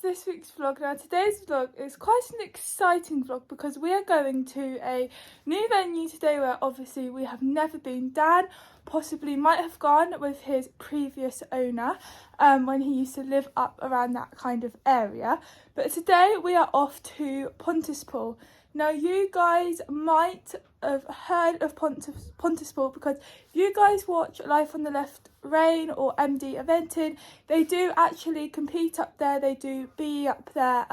this week's vlog. Now today's vlog is quite an exciting vlog because we are going to a new venue today where obviously we have never been. Dan possibly might have gone with his previous owner when he used to live up around that kind of area, but today we are off to Pontispool. Now you guys might have heard of pontispool because if you guys watch Life on the Left Reign or MD Eventing, they do actually compete up there. They do be up there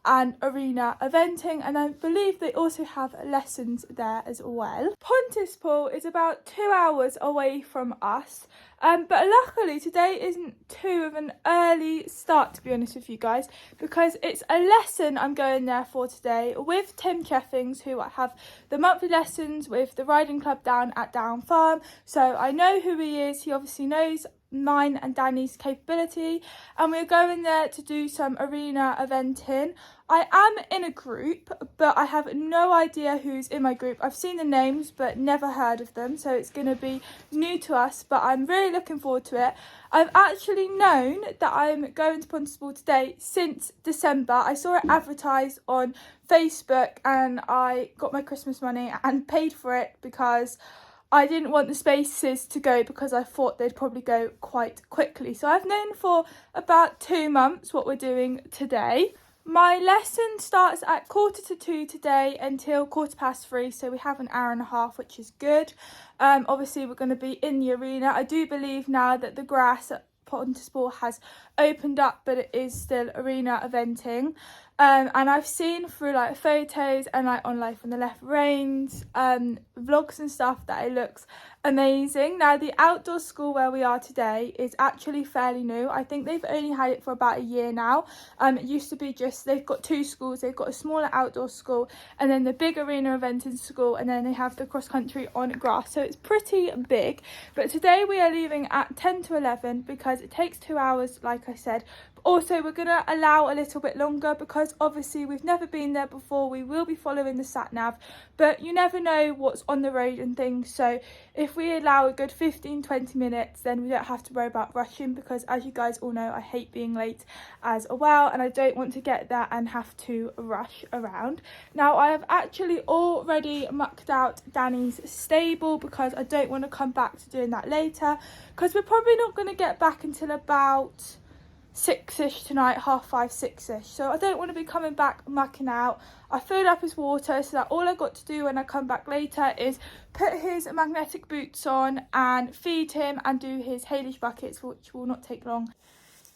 and arena eventing, and I believe they also have lessons there as well. Pontispool is about 2 hours away from us, but luckily today isn't too of an early start, to be honest with you guys, because it's a lesson I'm going there for today with Tim Cheffings, who I have the monthly lessons with the riding club down at Down Farm, so I know who he is. He obviously knows mine and Danny's capability, and we're going there to do some arena eventing. I am in a group, but I have no idea who's in my group. I've seen the names but never heard of them, so it's going to be new to us, but I'm really looking forward to it. I've actually known that I'm going to Pontispool today since December. I saw it advertised on Facebook and I got my Christmas money and paid for it because I didn't want the spaces to go because I thought they'd probably go quite quickly. So I've known for about 2 months what we're doing today. My lesson starts at 1:45 today until 3:15, so we have an hour and a half, which is good. Obviously we're going to be in the arena. I do believe now that the grass at Pontispool has opened up, but it is still arena eventing. And I've seen through like photos and like on Life on the Left Reigns vlogs and stuff that it looks amazing. Now the outdoor school where we are today is actually fairly new. I think they've only had it for about a year now. It used to be just, they've got 2 schools. They've got a smaller outdoor school and then the big arena eventing school, and then they have the cross country on grass, so it's pretty big. But today we are leaving at 10 to 11 because it takes 2 hours, like I said. Also, we're going to allow a little bit longer because obviously we've never been there before. We will be following the sat nav, but you never know what's on the road and things. So if we allow a good 15-20 minutes, then we don't have to worry about rushing, because as you guys all know, I hate being late as well, and I don't want to get there and have to rush around. Now I have actually already mucked out Danny's stable because I don't want to come back to doing that later, because we're probably not going to get back until about 6ish tonight, 5:30, 6ish, so I don't want to be coming back mucking out. I filled up his water so that all I got to do when I come back later is put his magnetic boots on and feed him and do his haylage buckets, which will not take long.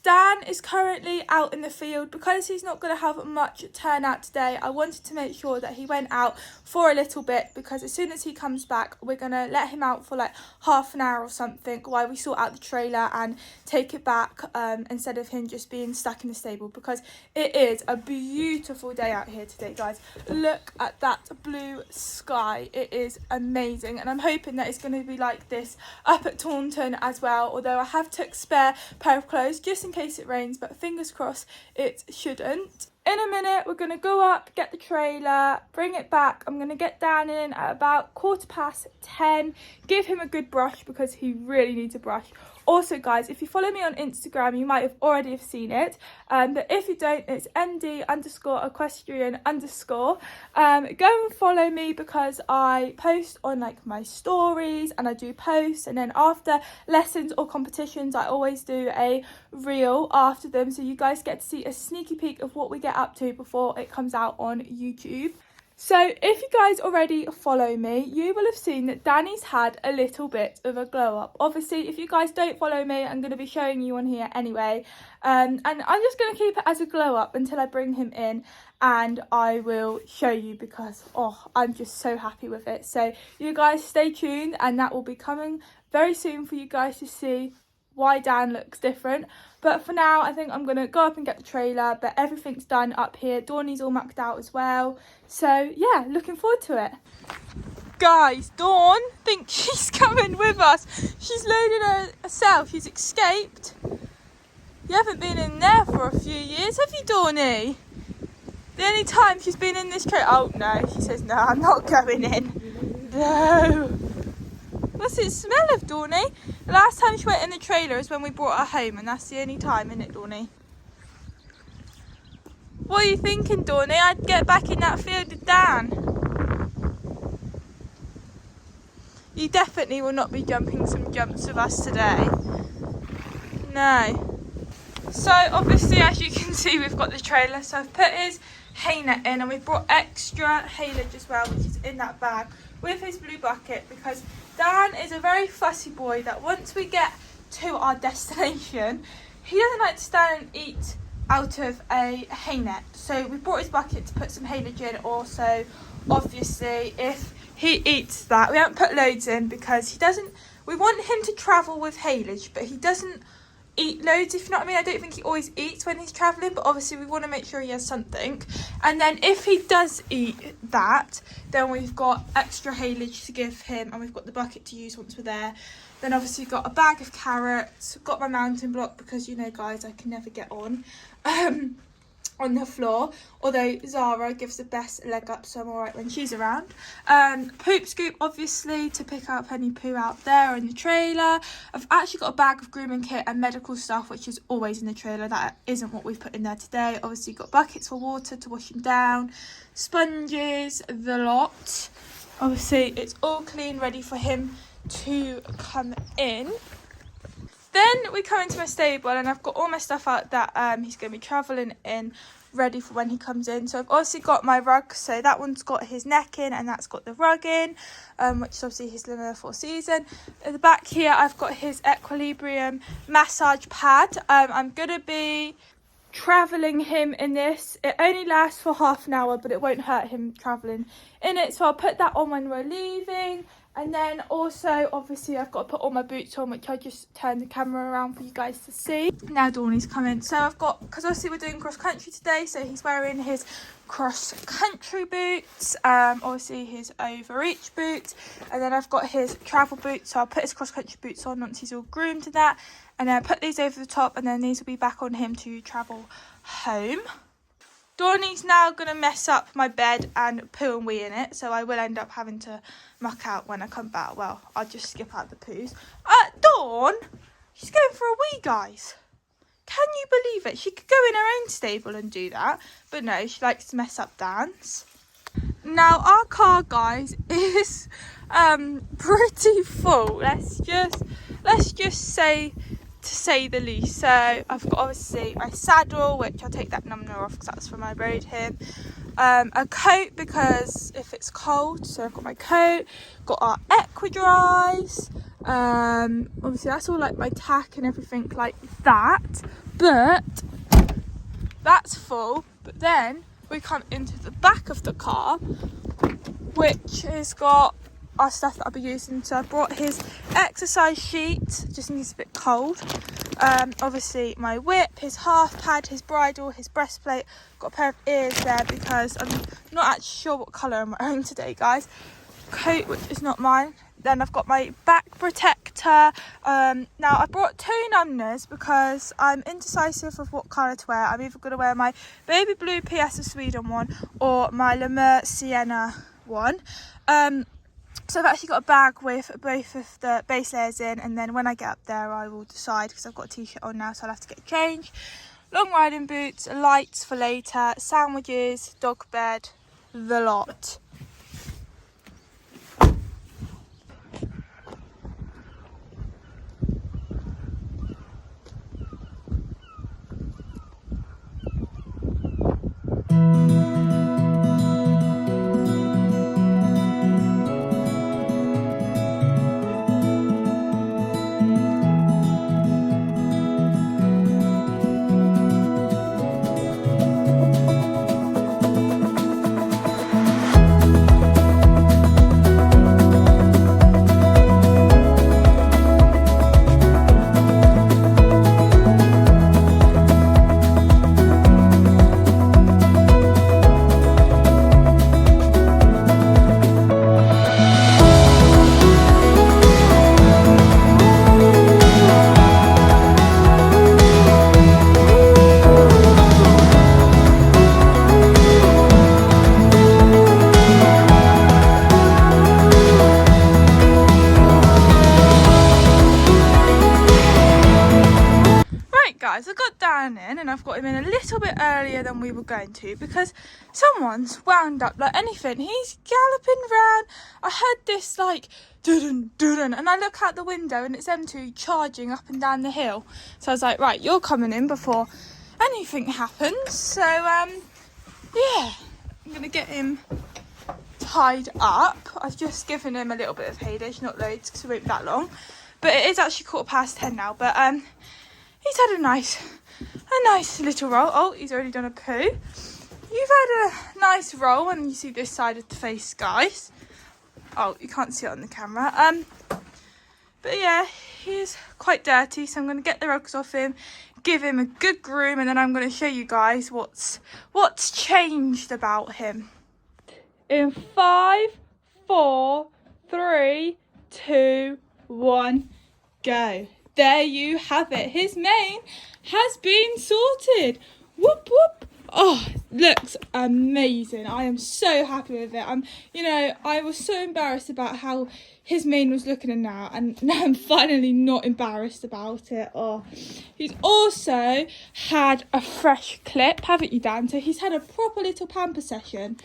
Dan is currently out in the field because he's not going to have much turnout today. I wanted to make sure that he went out for a little bit, because as soon as he comes back we're going to let him out for like half an hour or something while we sort out the trailer and take it back, instead of him just being stuck in the stable, because it is a beautiful day out here today, guys. Look at that blue sky. It is amazing, and I'm hoping that it's going to be like this up at Taunton as well, although I have took spare pair of clothes just in case it rains, but fingers crossed it shouldn't. In a minute we're going to go up, get the trailer, bring it back. I'm going to get Dan in at about 10:15, give him a good brush because he really needs a brush. Also guys, if you follow me on Instagram you might have already have seen it, but if you don't, it's MD_Equestrian_. Go and follow me because I post on like my stories, and I do posts, and then after lessons or competitions I always do a reel after them, so you guys get to see a sneaky peek of what we get up to before it comes out on YouTube. So if you guys already follow me, you will have seen that Danny's had a little bit of a glow up. Obviously, if you guys don't follow me, I'm going to be showing you on here anyway. And I'm just going to keep it as a glow up until I bring him in, and I will show you because, I'm just so happy with it. So you guys stay tuned, and that will be coming very soon for you guys to see why Dan looks different. But for now I think I'm gonna go up and get the trailer, but everything's done up here. Dawny's all mucked out as well, so yeah, looking forward to it. Guys, Dawn thinks she's coming with us. She's loaded herself. She's escaped. You haven't been in there for a few years, have you, Dawny? The only time she's been in this trailer. Oh no, she says no, I'm not going in. No. What's it smell of, Dawny? The last time she went in the trailer is when we brought her home, and that's the only time, isn't it, Dawny? What are you thinking, Dawny? I'd get back in that field with Dan. You definitely will not be jumping some jumps with us today. No. So obviously, as you can see, we've got the trailer. So I've put his hay net in, and we've brought extra haylage as well, which is in that bag with his blue bucket, because Dan is a very fussy boy that once we get to our destination, he doesn't like to stand and eat out of a hay net. So we brought his bucket to put some haylage in. Also, obviously, if he eats that, we haven't put loads in because he doesn't, we want him to travel with haylage, but he doesn't eat loads, if you know what I mean. I don't think he always eats when he's travelling, but obviously we want to make sure he has something. And then if he does eat that, then we've got extra haylage to give him, and we've got the bucket to use once we're there. Then obviously got a bag of carrots, got my mountain block, because you know guys, I can never get on the floor, although Zara gives the best leg up, so I'm alright when she's around. Poop scoop, obviously, to pick up any poo out there in the trailer. I've actually got a bag of grooming kit and medical stuff, which is always in the trailer. That isn't what we've put in there today. Obviously got buckets for water to wash him down, sponges, the lot. Obviously it's all clean, ready for him to come in. Then we come into my stable, and I've got all my stuff out that he's going to be travelling in, ready for when he comes in. So I've also got my rug, so that one's got his neck in, and that's got the rug in, which is obviously his Limo 4 season. At the back here, I've got his Equilibrium massage pad. I'm going to be travelling him in this. It only lasts for half an hour, but it won't hurt him travelling in it. So I'll put that on when we're leaving. And then also, obviously, I've got to put all my boots on, which I just turned the camera around for you guys to see. Now Dawny's coming. So I've got, because obviously we're doing cross country today, so he's wearing his cross country boots, obviously his overreach boots, and then I've got his travel boots. So I'll put his cross country boots on once he's all groomed to that, and then I put these over the top, and then these will be back on him to travel home. Dawny's now going to mess up my bed and poo and wee in it, so I will end up having to muck out when I come back. Well, I'll just skip out the poos. Dawn, she's going for a wee, guys. Can you believe it? She could go in her own stable and do that, but no, she likes to mess up Dan's. Now, our car, guys, is pretty full. Let's just say, to say the least. So I've got obviously my saddle, which I'll take that number off because that's from I rode him. A coat, because if it's cold, so I've got my coat, got our Equidries, obviously that's all like my tack and everything like that, but that's full. But then we come into the back of the car, which has got our stuff that I'll be using. So I brought his exercise sheet, just in case it's a bit cold. Obviously my whip, his half pad, his bridle, his breastplate. Got a pair of ears there because I'm not actually sure what colour I'm wearing today, guys. Coat, which is not mine. Then I've got my back protector. Now I brought two numbness because I'm indecisive of what colour to wear. I'm either going to wear my baby blue PS of Sweden one or my Lemur Sienna one. So I've actually got a bag with both of the base layers in, and then when I get up there I will decide, because I've got a t-shirt on now, so I'll have to get changed. Long riding boots, lights for later, sandwiches, dog bed, the lot. little bit earlier than we were going to because someone's wound up like anything. He's galloping round. I heard this like dun dun, and I look out the window and it's them two charging up and down the hill. So I was like, right, you're coming in before anything happens. So yeah, I'm gonna get him tied up. I've just given him a little bit of hay dish, not loads because it won't be that long, but it is actually 10:15 now. But he's had a nice little roll. Oh, he's already done a poo. You've had a nice roll, and you see this side of the face, guys. Oh, you can't see it on the camera. But yeah, he's quite dirty, so I'm going to get the rugs off him, give him a good groom, and then I'm going to show you guys what's changed about him. In 5, 4, 3, 2, 1, go. There you have it. His mane has been sorted. Whoop whoop. Oh, looks amazing. I am so happy with it. I was so embarrassed about how his mane was looking and now I'm finally not embarrassed about it. Oh, he's also had a fresh clip, haven't you, Dan? So he's had a proper little pamper session.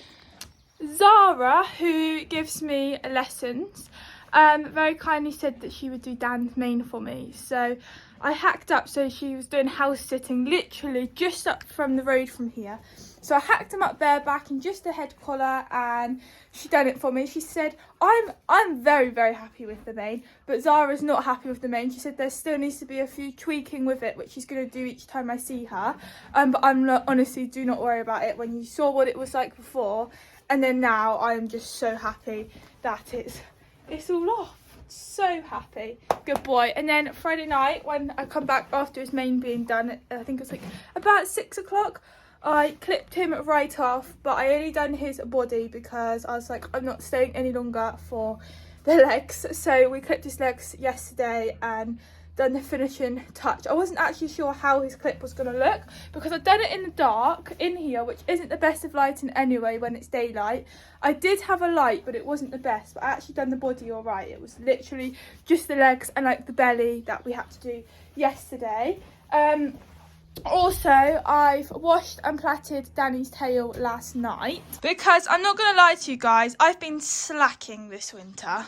Zara, who gives me lessons, very kindly said that she would do Dan's mane for me. So I hacked up, so she was doing house sitting literally just up from the road from here. So I hacked him up bareback in just a head collar, and she done it for me. She said, I'm very, very happy with the mane, but Zara's not happy with the mane. She said there still needs to be a few tweaking with it, which she's going to do each time I see her. But I'm not, honestly, do not worry about it. When you saw what it was like before, and then now, I am just so happy that it's all off. So happy. Good boy. And then Friday night, when I come back after his mane being done, I think it was like about 6 o'clock, I clipped him right off, but I only done his body because I was like, I'm not staying any longer for the legs. So we clipped his legs yesterday and done the finishing touch. I wasn't actually sure how his clip was going to look because I'd done it in the dark in here, which isn't the best of lighting anyway when it's daylight. I did have a light, but it wasn't the best, but I actually done the body all right. It was literally just the legs and like the belly that we had to do yesterday. Also, I've washed and plaited Danny's tail last night because I'm not going to lie to you guys, I've been slacking this winter.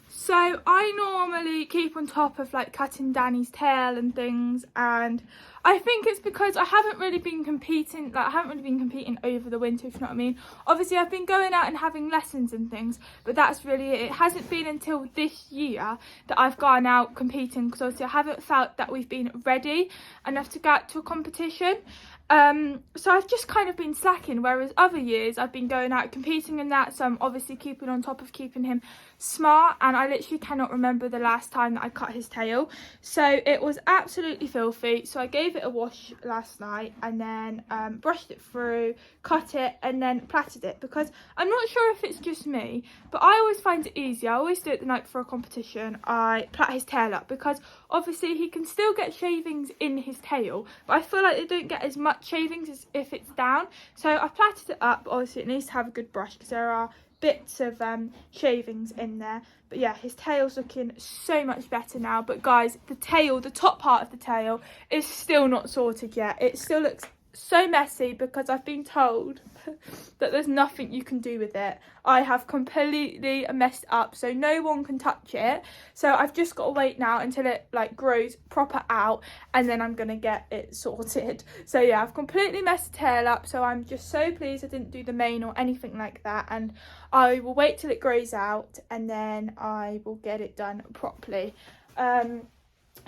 So I normally keep on top of like cutting Danny's tail and things, and I think it's because I haven't really been competing over the winter, if you know what I mean. Obviously I've been going out and having lessons and things, but that's really it. It hasn't been until this year that I've gone out competing, because obviously I haven't felt that we've been ready enough to go out to a competition. So I've just kind of been slacking, whereas other years I've been going out competing in that, so I'm obviously keeping on top of keeping him smart, and I literally cannot remember the last time that I cut his tail. So it was absolutely filthy, so I gave it a wash last night and then brushed it through, cut it and then plaited it, because I'm not sure if it's just me, but I always find it easy. I always do it the night before a competition. I plait his tail up because obviously he can still get shavings in his tail, but I feel like they don't get as much shavings as if it's down. So I've plaited it up. Obviously it needs to have a good brush because there are bits of shavings in there, but yeah, his tail's looking so much better now. But guys, the top part of the tail is still not sorted yet. It still looks so messy because I've been told that there's nothing you can do with it. I have completely messed up, so no one can touch it. So I've just got to wait now until it like grows proper out, and then I'm gonna get it sorted. So yeah, I've completely messed the tail up, so I'm just so pleased I didn't do the mane or anything like that, and I will wait till it grows out and then I will get it done properly.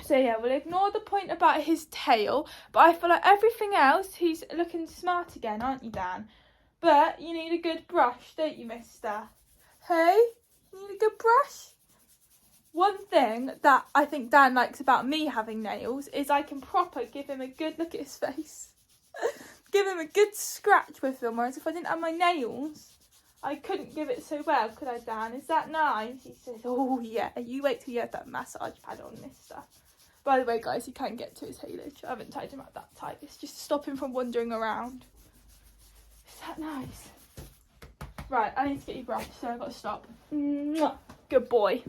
So yeah, we'll ignore the point about his tail, but I feel like everything else, he's looking smart again, aren't you, Dan? But you need a good brush, don't you, mister? Hey, you need a good brush? One thing that I think Dan likes about me having nails is I can proper give him a good, look at his face, give him a good scratch with them, whereas if I didn't have my nails, I couldn't give it so well, could I, Dan? Is that nice? He says, oh yeah, you wait till you have that massage pad on, mister. By the way, guys, he can't get to his haylage. I haven't tied him up that tight. It's just to stop him from wandering around. Is that nice? Right, I need to get you brushed, so I've got to stop. Mwah. Good boy.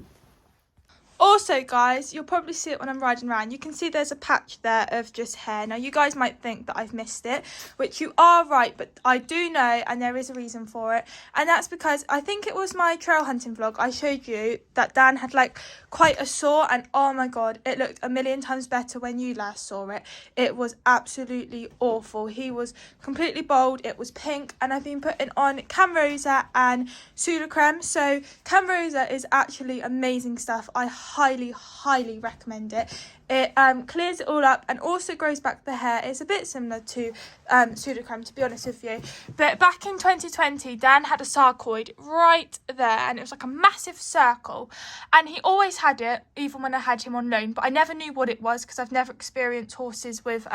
Also, guys, you'll probably see it when I'm riding around. You can see there's a patch there of just hair. Now, you guys might think that I've missed it, which you are right, but I do know, and there is a reason for it. And that's because I think it was my trail hunting vlog. I showed you that Dan had like quite a sore, and oh my God, it looked a million times better when you last saw it. It was absolutely awful. He was completely bald. It was pink, and I've been putting on Camrosa and Sudocrem. So Camrosa is actually amazing stuff. I highly recommend it. It clears it all up and also grows back the hair. It's a bit similar to Sudocrem, to be honest with you. But back in 2020, Dan had a sarcoid right there, and it was like a massive circle. And he always had it, even when I had him on loan. But I never knew what it was because I've never experienced horses with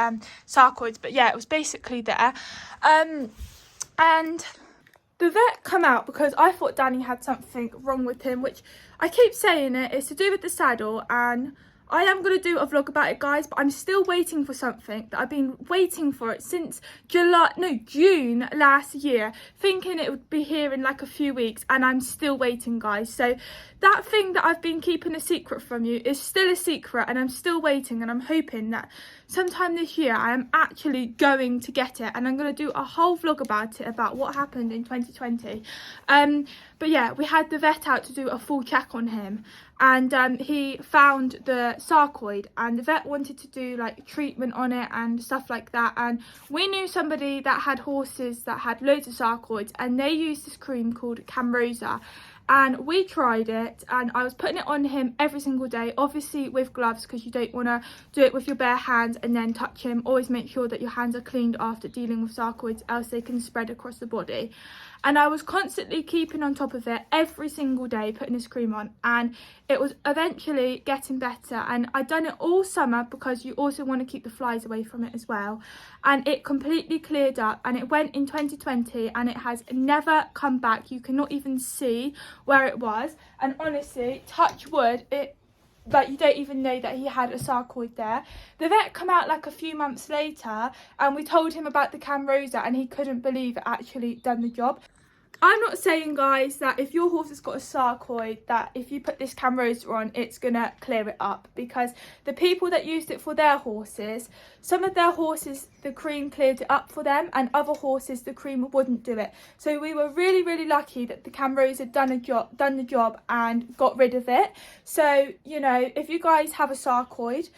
sarcoids. But yeah, it was basically there. And the vet come out because I thought Danny had something wrong with him, which I keep saying it's to do with the saddle, and I am going to do a vlog about it, guys, but I'm still waiting for something that I've been waiting for it since June last year, thinking it would be here in like a few weeks, and I'm still waiting, guys. So that thing that I've been keeping a secret from you is still a secret, and I'm still waiting, and I'm hoping that sometime this year I am actually going to get it, and I'm going to do a whole vlog about it, about what happened in 2020. But yeah, we had the vet out to do a full check on him, and he found the sarcoid, and the vet wanted to do like treatment on it and stuff like that. And we knew somebody that had horses that had loads of sarcoids, and they used this cream called Camrosa. And we tried it, and I was putting it on him every single day, obviously with gloves, because you don't want to do it with your bare hands and then touch him. Always make sure that your hands are cleaned after dealing with sarcoids, else they can spread across the body. And I was constantly keeping on top of it every single day, putting this cream on, and it was eventually getting better. And I'd done it all summer because you also want to keep the flies away from it as well. And it completely cleared up, and it went in 2020, and it has never come back. You cannot even see where it was, and honestly, touch wood, you don't even know that he had a sarcoid there. The vet come out like a few months later, and we told him about the Camrosa, and he couldn't believe it actually done the job. I'm not saying, guys, that if your horse has got a sarcoid, that if you put this Camrosa on, it's going to clear it up. Because the people that used it for their horses, some of their horses, the cream cleared it up for them, and other horses, the cream wouldn't do it. So we were really lucky that the Camrosa had done the job and got rid of it. So, you know, if you guys have a sarcoid,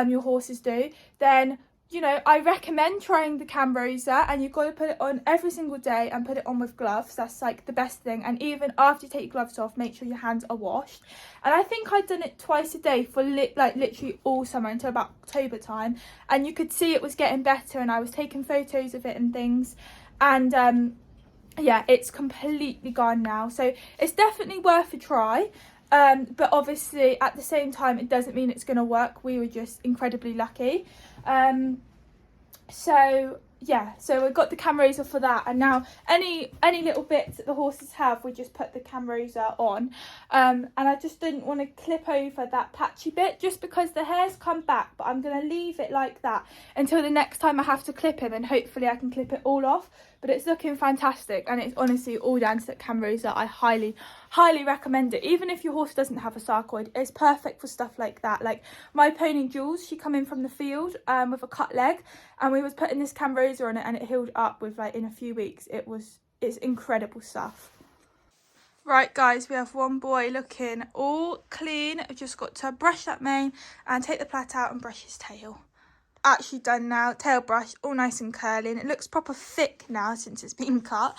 your horses do, then you know, I recommend trying the Camrosa, and you've got to put it on every single day and put it on with gloves. That's like the best thing. And even after you take your gloves off, make sure your hands are washed. And I think I'd done it twice a day for literally all summer until about October time. And you could see it was getting better, and I was taking photos of it and things. And yeah, it's completely gone now. So it's definitely worth a try. But obviously at the same time, it doesn't mean it's going to work. We were just incredibly lucky. So yeah, so we got the Camrosa for that, and now any little bits that the horses have, we just put the Camrosa on. And I just didn't want to clip over that patchy bit just because the hair's come back, but I'm going to leave it like that until the next time I have to clip him, and hopefully I can clip it all off. But it's looking fantastic, and it's honestly all down to that Camrosa. I highly recommend it. Even if your horse doesn't have a sarcoid, it's perfect for stuff like that. Like my pony Jules, she come in from the field with a cut leg, and we was putting this Camrosa on it, and it healed up with like in a few weeks. It's incredible stuff. Right, guys, we have one boy looking all clean. I've just got to brush that mane and take the plait out and brush his tail. Actually done now, tail brush, all nice and curly, and it looks proper thick now since it's been cut.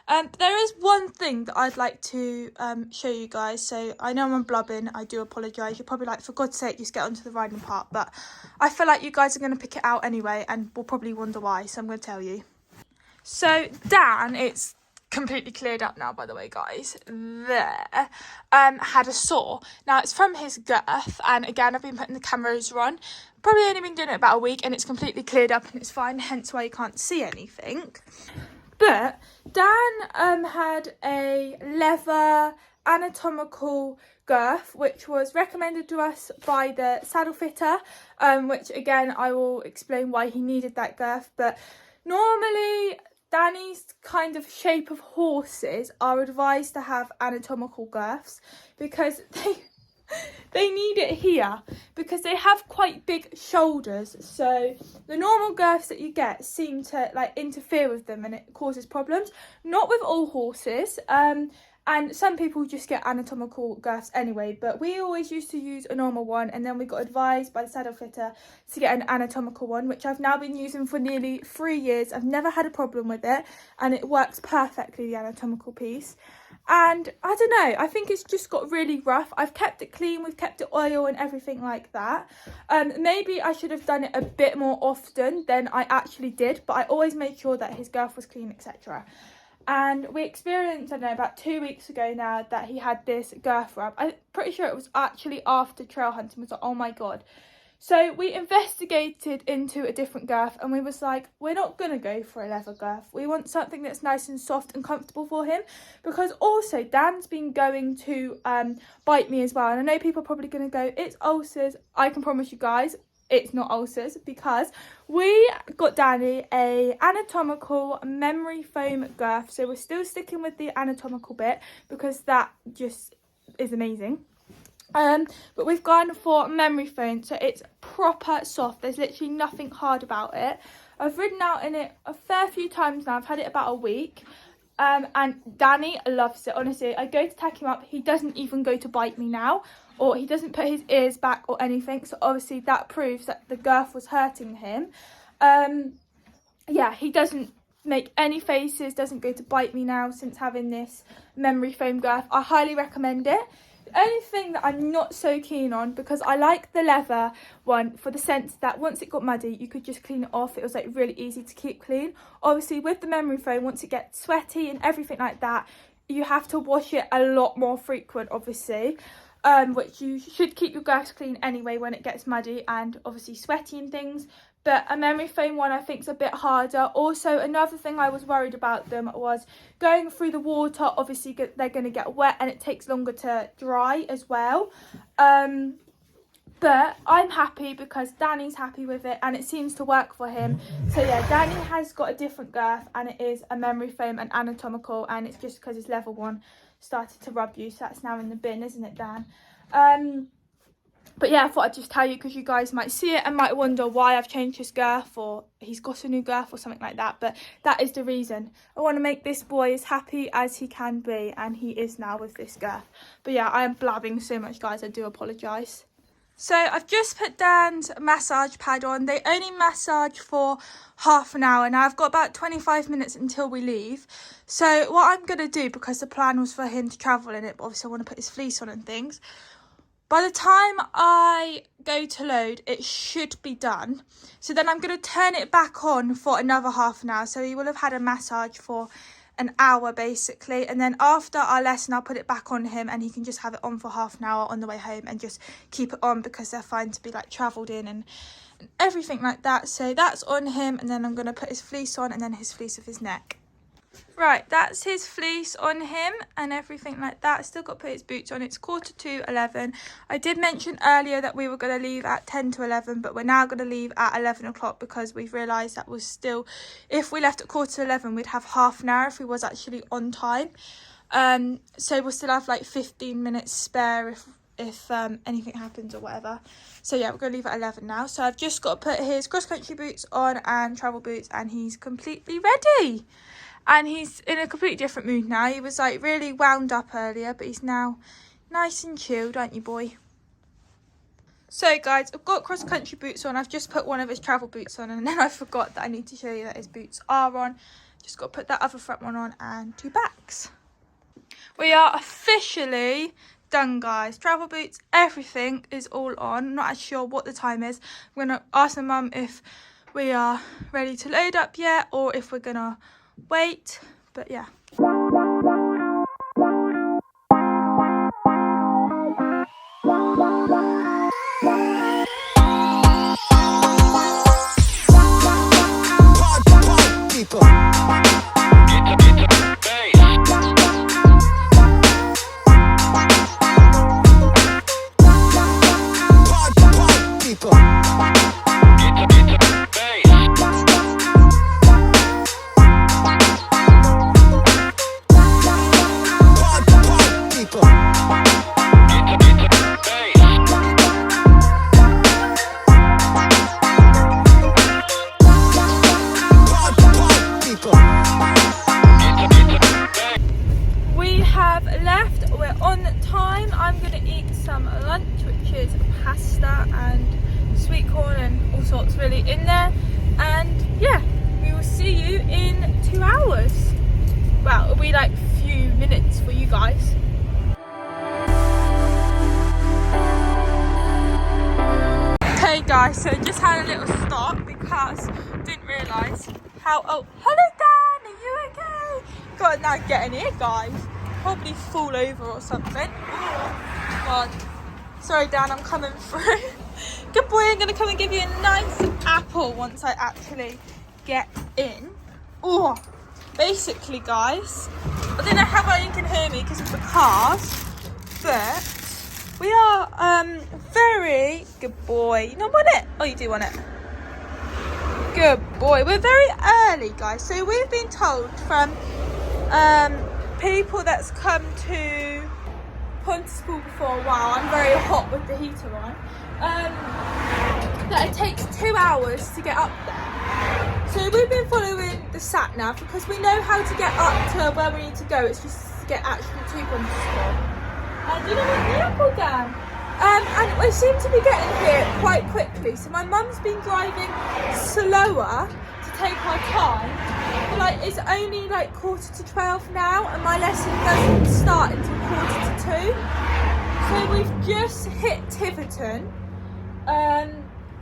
There is one thing that I'd like to show you guys. So I know I'm blubbing, I do apologise. You're probably like, for God's sake, just get onto the riding part, but I feel like you guys are going to pick it out anyway, and will probably wonder why, so I'm going to tell you. So Dan, it's completely cleared up now, by the way, guys, there had a sore. Now it's from his girth, and again I've been putting the Camrosa on, probably only been doing it about a week, and it's completely cleared up and it's fine, hence why you can't see anything. But Dan had a leather anatomical girth, which was recommended to us by the saddle fitter, which again I will explain why he needed that girth. But normally Danny's kind of shape of horses are advised to have anatomical girths because they need it here because they have quite big shoulders, so the normal girths that you get seem to like interfere with them and it causes problems. Not with all horses, and some people just get anatomical girths anyway, but we always used to use a normal one, and then we got advised by the saddle fitter to get an anatomical one, which I've now been using for nearly 3 years. I've never had a problem with it, and it works perfectly, the anatomical piece. And I don't know, I think it's just got really rough. I've kept it clean, we've kept it oil and everything like that. Maybe I should have done it a bit more often than I actually did, but I always made sure that his girth was clean, etc. And we experienced, I don't know, about 2 weeks ago now that he had this girth rub. I'm pretty sure it was actually after trail hunting. We was like, oh my God. So we investigated into a different girth and we was like, we're not going to go for a leather girth. We want something that's nice and soft and comfortable for him. Because also Dan's been going to bite me as well. And I know people are probably going to go, it's ulcers. I can promise you guys, it's not ulcers, because we got Danny a anatomical memory foam girth. So we're still sticking with the anatomical bit because that just is amazing. But we've gone for memory foam, so it's proper soft. There's literally nothing hard about it. I've ridden out in it a fair few times now. I've had it about a week. And Danny loves it. Honestly, I go to tack him up, he doesn't even go to bite me now, or he doesn't put his ears back or anything. So obviously that proves that the girth was hurting him. Yeah, he doesn't make any faces, doesn't go to bite me now since having this memory foam girth. I highly recommend it. The only thing that I'm not so keen on, because I like the leather one for the sense that once it got muddy you could just clean it off. It was like really easy to keep clean. Obviously with the memory foam, once it gets sweaty and everything like that, you have to wash it a lot more frequent, obviously, which you should keep your girths clean anyway when it gets muddy and obviously sweaty and things. But a memory foam one I think is a bit harder. Also, another thing I was worried about them was going through the water. Obviously, they're going to get wet and it takes longer to dry as well. But I'm happy because Danny's happy with it and it seems to work for him. So yeah, Danny has got a different girth and it is a memory foam and anatomical, and it's just because his level one started to rub you. So that's now in the bin, isn't it, Dan? But yeah, I thought I'd just tell you because you guys might see it and might wonder why I've changed his girth or he's got a new girth or something like that. But that is the reason. I want to make this boy as happy as he can be, and he is now with this girth. But yeah, I am blabbing so much, guys. I do apologise. So I've just put Dan's massage pad on. They only massage for half an hour. Now I've got about 25 minutes until we leave. So what I'm going to do, because the plan was for him to travel in it, but obviously I want to put his fleece on and things. By the time I go to load, it should be done. So then I'm going to turn it back on for another half an hour. So he will have had a massage for an hour basically. And then after our lesson, I'll put it back on him and he can just have it on for half an hour on the way home and just keep it on because they're fine to be like travelled in and everything like that. So that's on him, and then I'm going to put his fleece on and then his fleece of his neck. Right, that's his fleece on him and everything like that. Still got to put his boots on. It's 11:45. I did mention earlier that we were going to leave at 10 to 11, but we're now going to leave at 11 o'clock because we've realised that was still, if we left at 11:45, we'd have half an hour if we was actually on time. So we'll still have like 15 minutes spare if anything happens or whatever. So yeah, we're going to leave at 11 now. So I've just got to put his cross-country boots on and travel boots, and he's completely ready. And he's in a completely different mood now. He was like really wound up earlier, but he's now nice and chilled, aren't you, boy? So guys, I've got cross-country boots on. I've just put one of his travel boots on, and then I forgot that I need to show you that his boots are on. Just got to put that other front one on and 2 backs. We are officially done, guys. Travel boots, everything is all on. I'm not actually sure what the time is. I'm going to ask my mum if we are ready to load up yet or if we're going to wait, but yeah. We have left, we're on time. I'm going to eat some lunch, which is pasta and sweet corn and all sorts really in there. And yeah, we will see you in 2 hours. Well, it'll be like a few minutes for you guys. Hey guys, so just had a little stop because didn't realise how, oh, hello Dan, are you okay? God, now get in here guys. Probably fall over or something. God. Sorry Dan, I'm coming through. Good boy, I'm going to come and give you a nice apple once I actually get in. Oh, basically guys, I don't know how well you can hear me because of the cars, but we are very, good boy, you don't want it? Oh, you do want it. Good boy, we're very early guys, so we've been told from people that's come to Pontispool before a while, I'm very hot with the heater on, that it takes 2 hours to get up there. So we've been following the sat nav because we know how to get up to where we need to go. It's just to get actually to Pontispool. And you know what, the apple Dan? And we seem to be getting here quite quickly. So my mum's been driving slower to take our time. But like it's only like 11:45 now, and my lesson doesn't start until 1:45. So we've just hit Tiverton.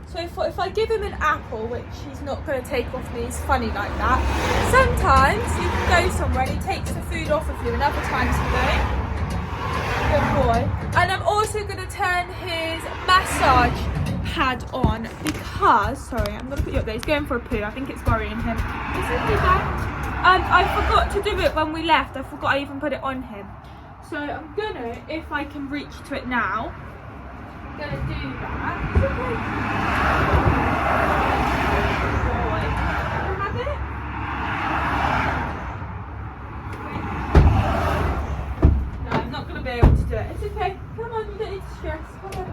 So if I give him an apple, which he's not going to take off me, he's funny like that. Sometimes you can go somewhere and he takes the food off of you, and other times he won't. Good boy. And I'm also going to turn his massage pad on because, sorry, I'm going to put you up there. He's going for a poo. I think it's worrying him. Isn't he bad? And I forgot to do it when we left. I forgot I even put it on him. So I'm going to, if I can reach to it now, I'm going to do that. Boy. Can I have it? Be able to do it. It's okay. Come on, you don't need to stress. Come on.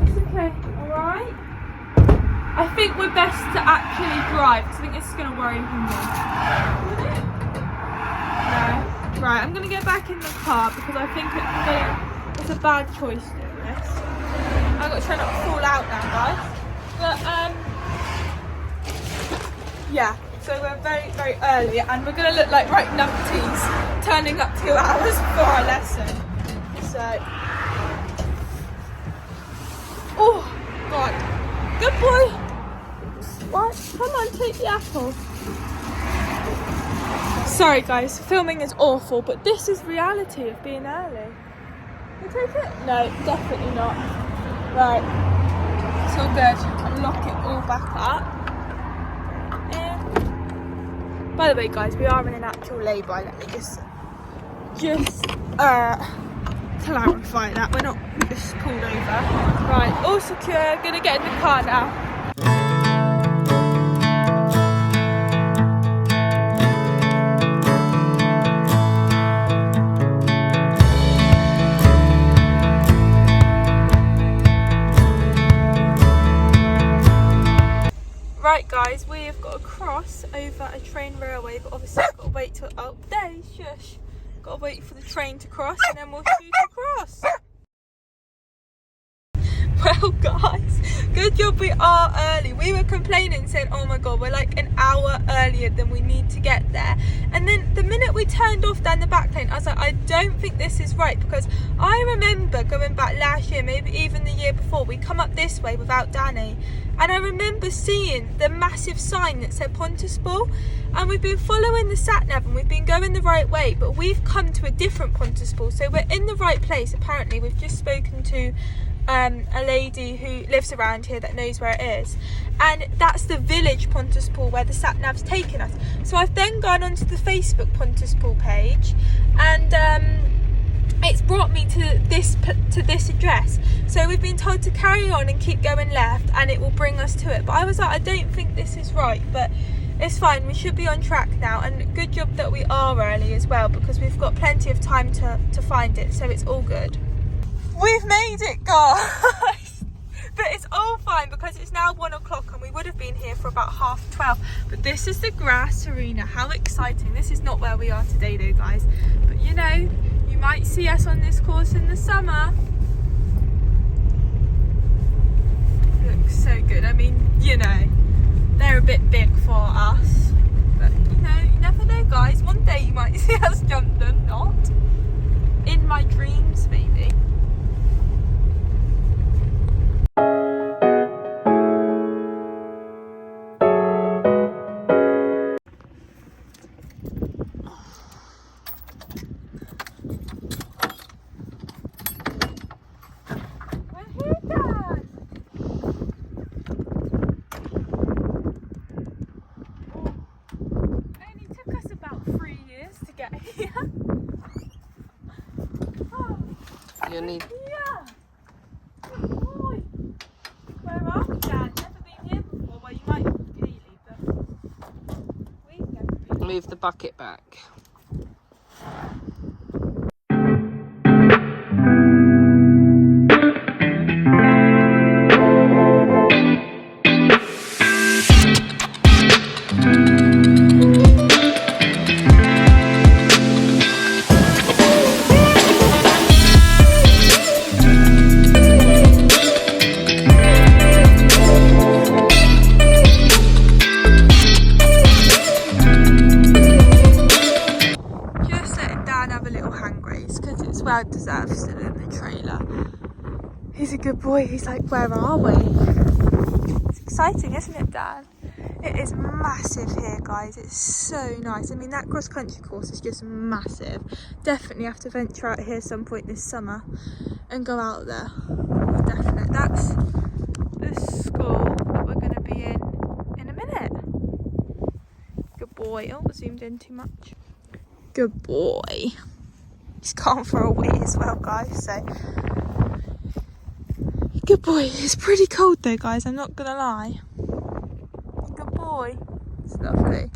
It's okay. Alright? I think we're best to actually drive because I think this is going to worry him more. No. Right, I'm going to get back in the car because I think it's a bad choice doing this. I've got to try not to fall out now, guys. But, yeah. So we're very, very early and we're going to look like right numpties turning up 2 hours before our lesson. So, oh, God. Good boy. What? Come on, take the apple. Sorry, guys. Filming is awful, but this is reality of being early. You take it? No, definitely not. Right. It's all good. I'll lock it all back up. By the way, guys, we are in an actual lay-by. Let me just clarify that. We're not just pulled over. Right, all secure. Gonna get in the car now. Right guys, we have got to cross over a train railway, but obviously I've got to wait till, oh there, shush. Got to wait for the train to cross and then we'll shoot across. Well guys, good job we are early. We were complaining saying, oh my god, we're like an hour earlier than we need to get there. And then the minute we turned off down the back lane, I was like, I don't think this is right, because I remember going back last year, maybe even the year before, we come up this way without Danny. And I remember seeing the massive sign that said Pontispool, and we've been following the sat-nav and we've been going the right way, but we've come to a different Pontispool, so we're in the right place. Apparently we've just spoken to a lady who lives around here that knows where it is, and that's the village Pontispool where the sat-nav's taken us. So I've then gone onto the Facebook Pontispool page, and it's brought me to this address. So we've been told to carry on and keep going left and it will bring us to it, but I was like, I don't think this is right, but it's fine, we should be on track now. And good job that we are early as well, because we've got plenty of time to find it, so it's all good. We've made it, guys. But it's all fine because it's now 1 o'clock and we would have been here for about 12:30. But this is the grass arena. How exciting. This is not where we are today though, guys. But you know, you might see us on this course in the summer. Looks so good. I mean, you know, they're a bit big for us. But you know, you never know, guys. One day you might see us jump them, not. In my dreams, maybe. You need. Yeah. Good boy. Where are we, Dad? Never been here before. Well, you might have really, but we've never been. Move the bucket back. Well deserved still in the trailer. He's a good boy. He's like, where are we? It's exciting, isn't it, Dad? It is massive here, guys. It's so nice. I mean, that cross country course is just massive. Definitely have to venture out here some point this summer and go out there. Definitely. That's the school that we're going to be in a minute. Good boy. Oh, zoomed in too much. Good boy. He's gone for a wee as well, guys, so good boy. It's pretty cold though, guys, I'm not gonna lie. Good boy. It's lovely.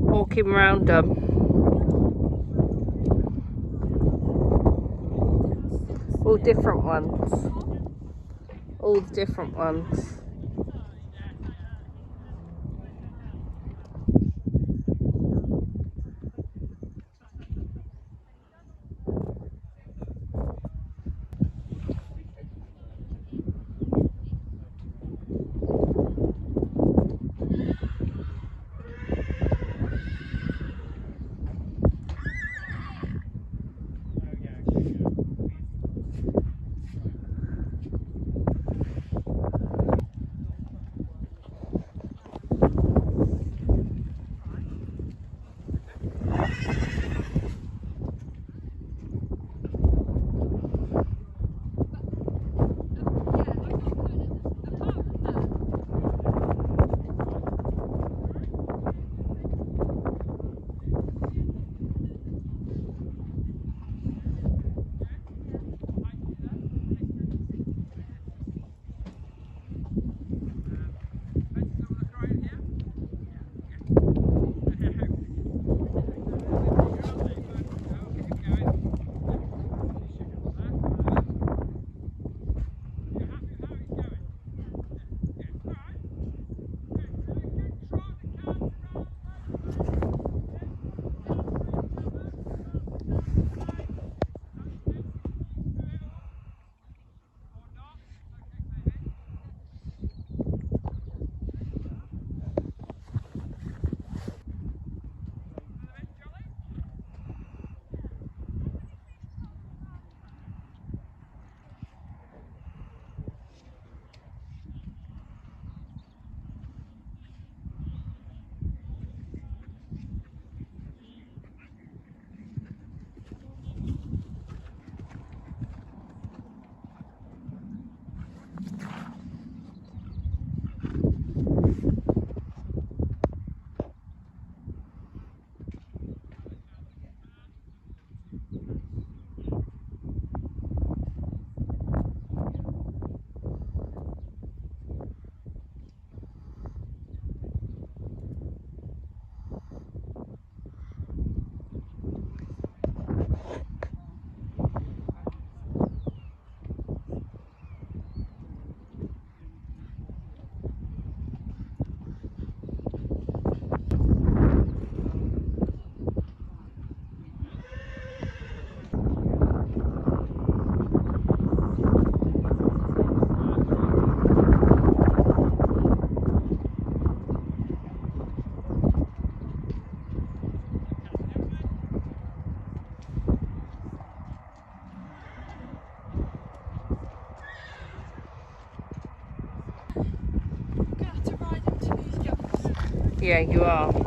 Walking around them. All different ones. All the different ones. Yeah, you are.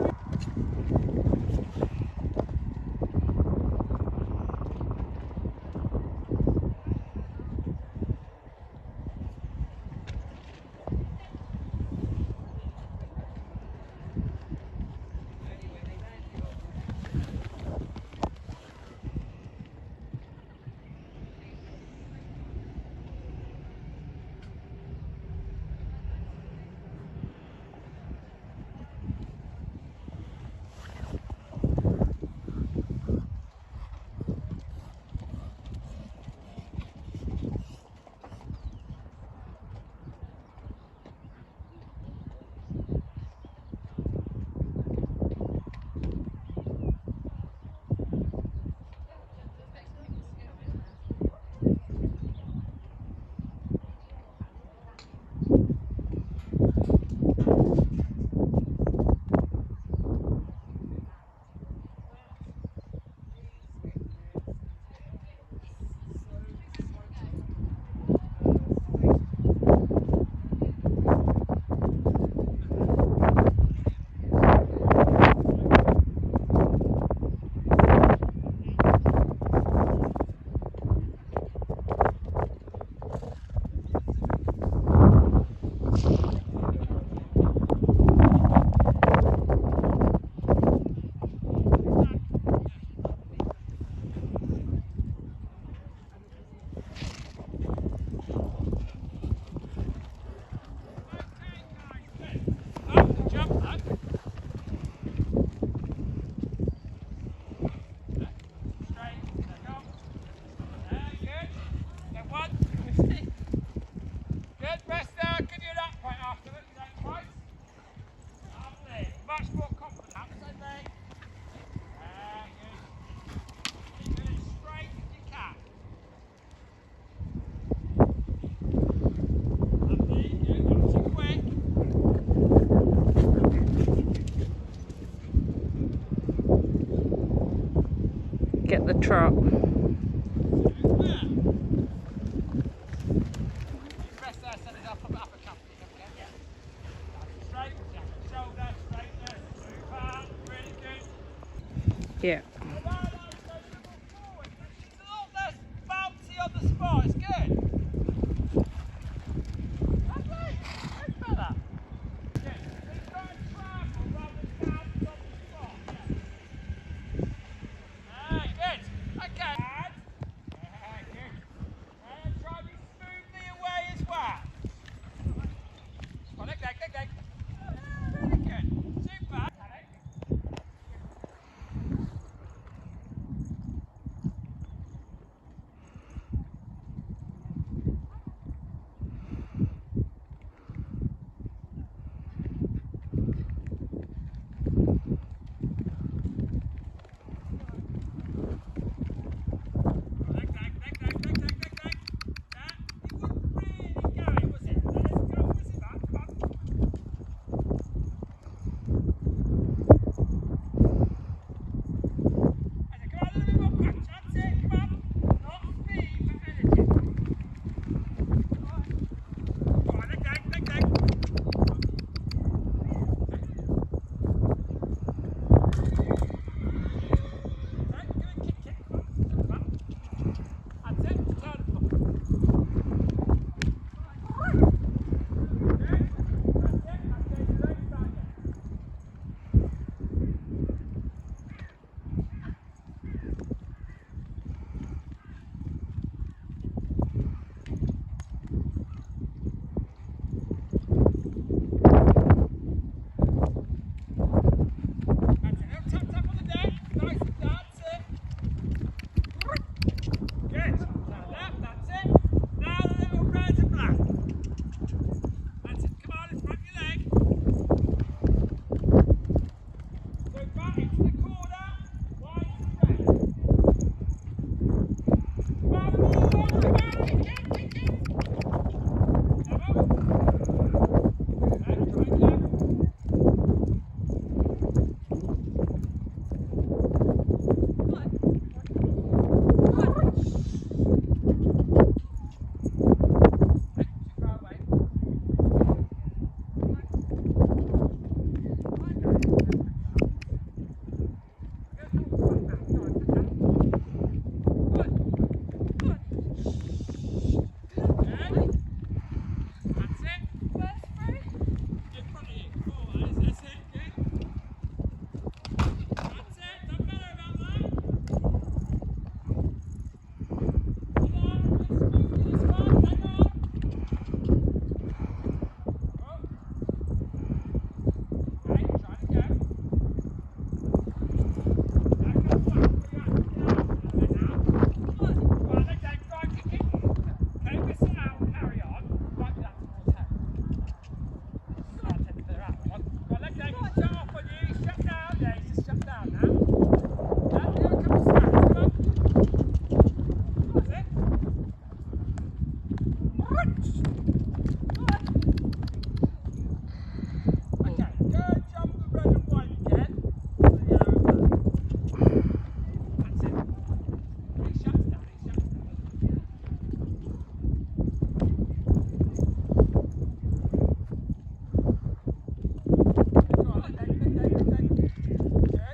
Get the trot. Yeah.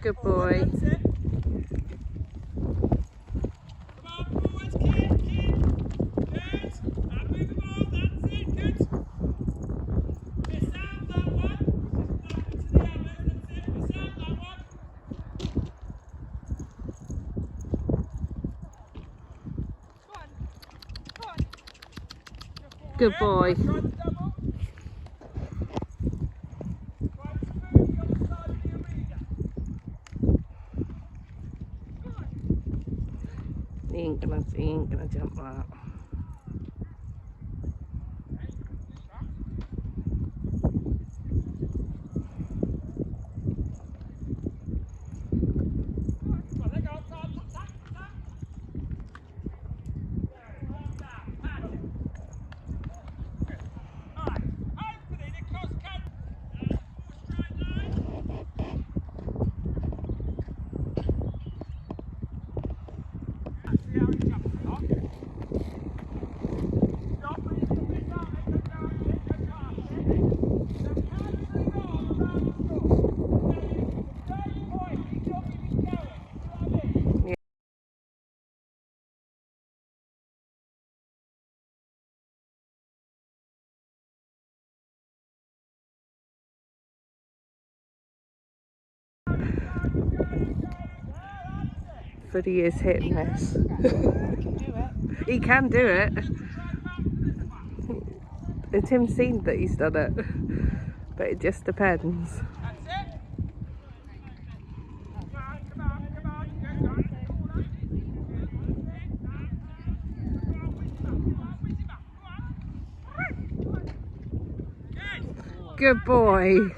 Good boy. Good boy. He ain't gonna jump that. But he is hitting this. He can do it. And Tim's seen that he's done it. But it just depends. Good boy.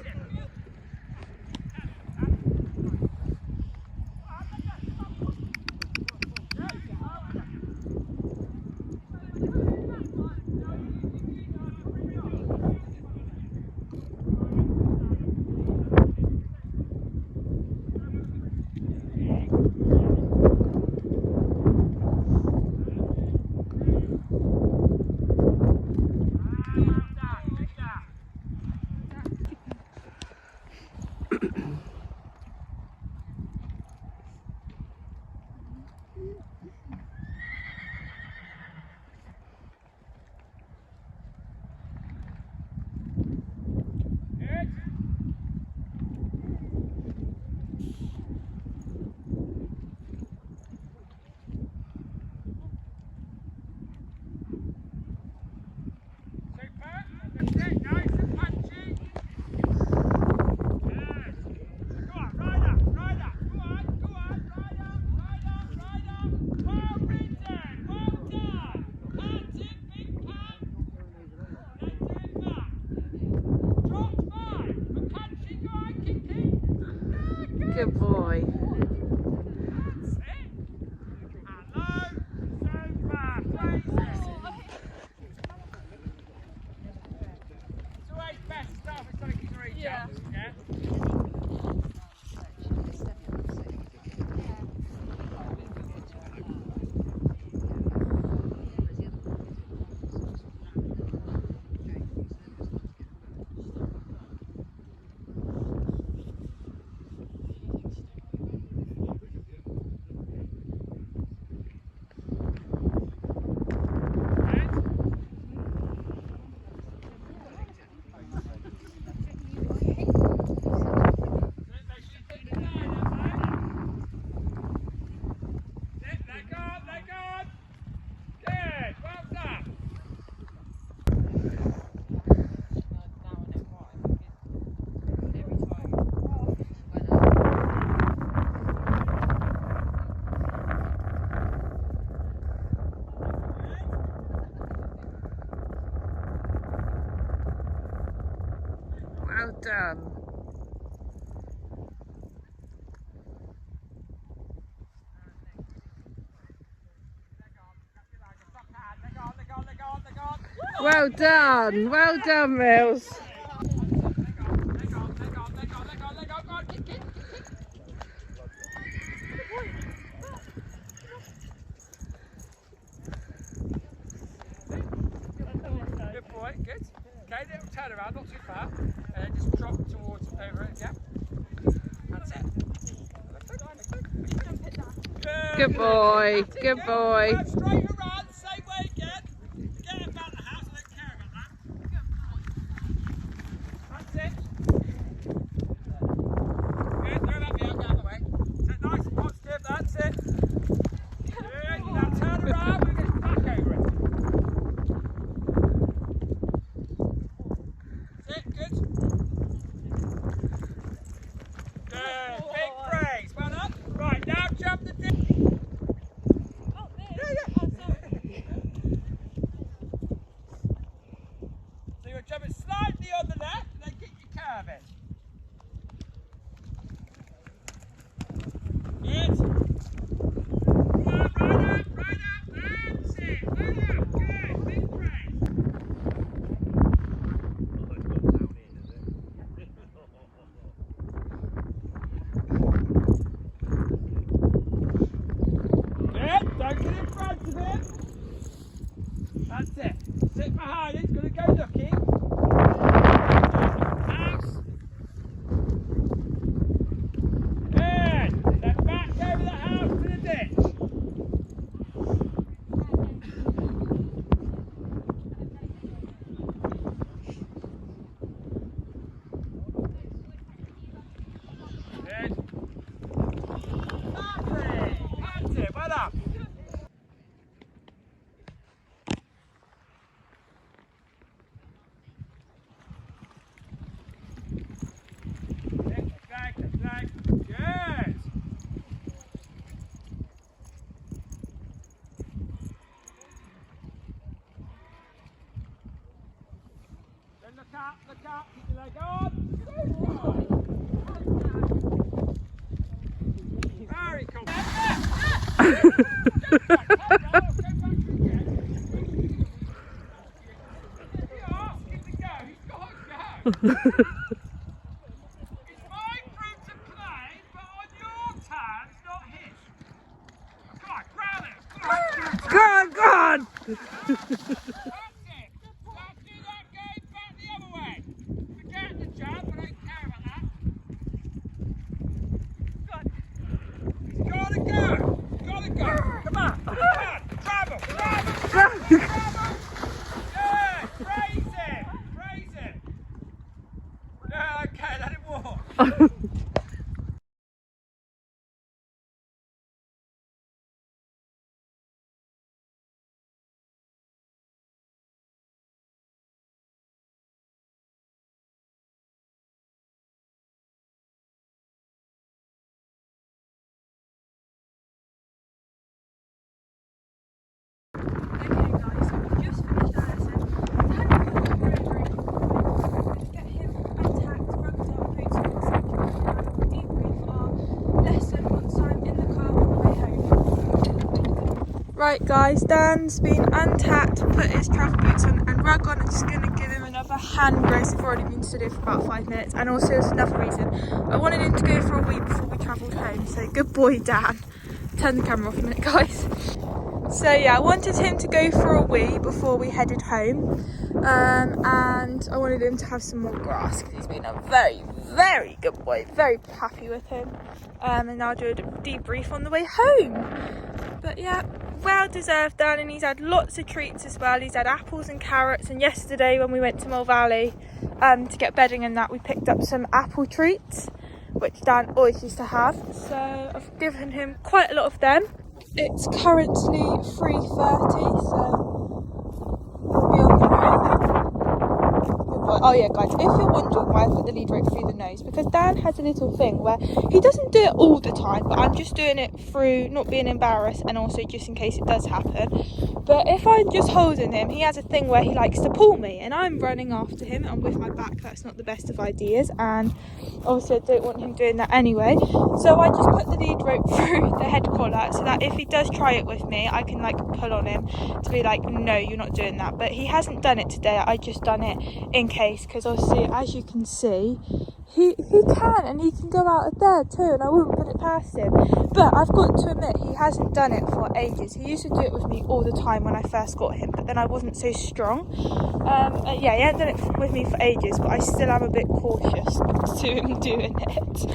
Good boy. Well done. Leg on. Well done, Mills. Good boy, good. Okay, little turn around, not too far, and then just drop towards over it, yeah. That's it. Good boy, good boy. Go straight around, same way again. Get him back the house, I don't care about that. That's it. Good, throw that bit out the other way. Sit nice and positive, that's it. Good, now turn around, we're going to back over it. That's it, good. Good, big praise, well done. Right, now jump the dip. So you're jumping slightly on the left and then get your curve in. Good. Right up. That's it. Right up. Good. Big praise. Good. Don't get in front of him. That's it. Sit behind it. It's going to go looking. House. Good. Then back over the house to the ditch. Good. Lovely. That's it. Well done. Flag. Good. Then look up, keep your leg on. Good boy. Very confident. Go back again. If you ask him to go, he's got to go. It's my route to play, but on your terms, not his. Come on, grab it. Go on. That's it. Now do that going back the other way. Forget the jump, I don't care about that. He's gotta go. Come on. Travel. Good. Praise him. Yeah, okay, let him walk. Right guys, Dan's been untacked, put his travel boots on and rug on. I'm just going to give him another hand brace. We've already been stood here for about 5 minutes, and also there's another reason. I wanted him to go for a wee before we travelled home, so good boy Dan. Turn the camera off a minute guys. So yeah, I wanted him to go for a wee before we headed home, and I wanted him to have some more grass because he's been a very good boy, very happy with him, and now I'll do a debrief on the way home. But yeah, well deserved Dan, and he's had lots of treats as well. He's had apples and carrots, and yesterday when we went to Mill Valley to get bedding and that, we picked up some apple treats which Dan always used to have, so I've given him quite a lot of them. It's currently 3:30, so he'll be on the way. Good boy. Oh yeah guys, if you're wondering why I put the lead rope through the nose, because Dan has a little thing where he doesn't do it all the time, but I'm just doing it through not being embarrassed and also just in case it does happen. But if I'm just holding him, he has a thing where he likes to pull me and I'm running after him, and with my back that's not the best of ideas, and obviously I don't want him doing that anyway. So I just put the lead rope through the head collar so that if he does try it with me, I can like pull on him to be like, no, you're not doing that. But he hasn't done it today. I just done it in case, because obviously as you can see, he can, and he can go out of there too, and I wouldn't put it past him. But I've got to admit, he hasn't done it for ages. He used to do it with me all the time when I first got him, but then I wasn't so strong. Yeah, he hasn't done it with me for ages, but I still am a bit cautious to him doing it.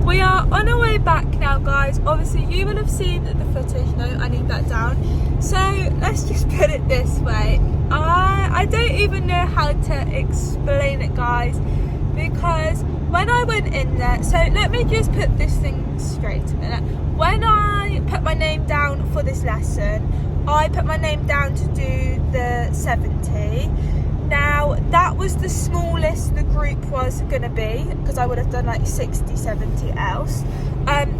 We are on our way back now, guys. Obviously you will have seen the footage. No, I need that down. So let's just put it this way, I don't even know how to explain it, guys, because when I went in there, so let me just put this thing straight a minute. When I put my name down for this lesson, I put my name down to do the 70. Now that was the smallest the group was going to be, because I would have done like 60, 70 else.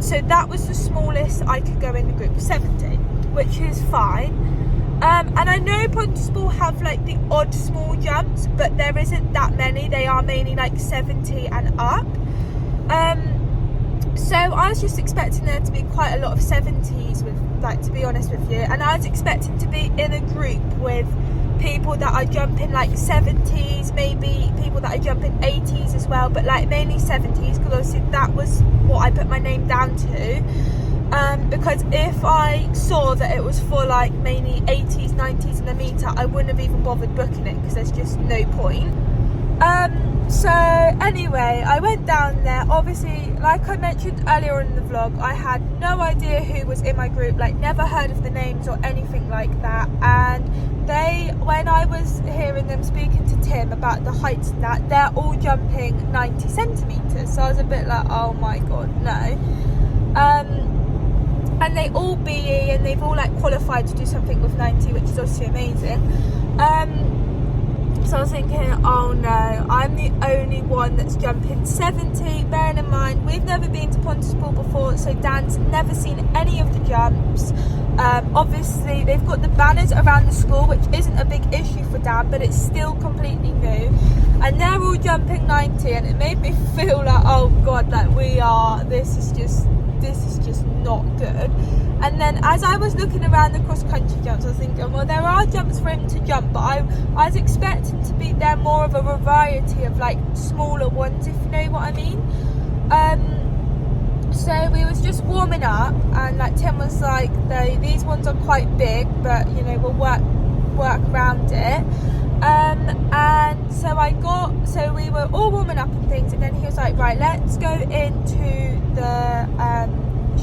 So that was the smallest I could go in the group, 70, which is fine. And I know pontispool have like the odd small jumps, but there isn't that many. They are mainly like 70 and up. So I was just expecting there to be quite a lot of 70s, with, like, to be honest with you, and I was expecting to be in a group with people that are jumping like 70s, maybe people that are jumping 80s as well, but like mainly 70s, because obviously that was what I put my name down to. Because if I saw that it was for like mainly 80s, 90s and a meter, I wouldn't have even bothered booking it, because there's just no point. So anyway, I went down there. Obviously, like I mentioned earlier in the vlog, I had no idea who was in my group, like never heard of the names or anything like that. And when I was hearing them speaking to Tim about the heights and that, they're all jumping 90 centimeters. So I was a bit like, oh my god, no. And they all BE, and they've all like qualified to do something with 90, which is obviously amazing. So I was thinking, oh no, I'm the only one that's jumping 70. Bearing in mind, we've never been to pontispool before, so Dan's never seen any of the jumps. Obviously, they've got the banners around the school, which isn't a big issue for Dan, but it's still completely new. And they're all jumping 90, and it made me feel like, oh god, like this is just not good. And then as I was looking around the cross country jumps, I was thinking, well, there are jumps for him to jump, but I was expecting to be there more of a variety of like smaller ones, if you know what I mean. So we was just warming up, and like Tim was like, these ones are quite big, but you know, we'll work around it. And so we were all warming up and things, and then he was like, right, let's go into the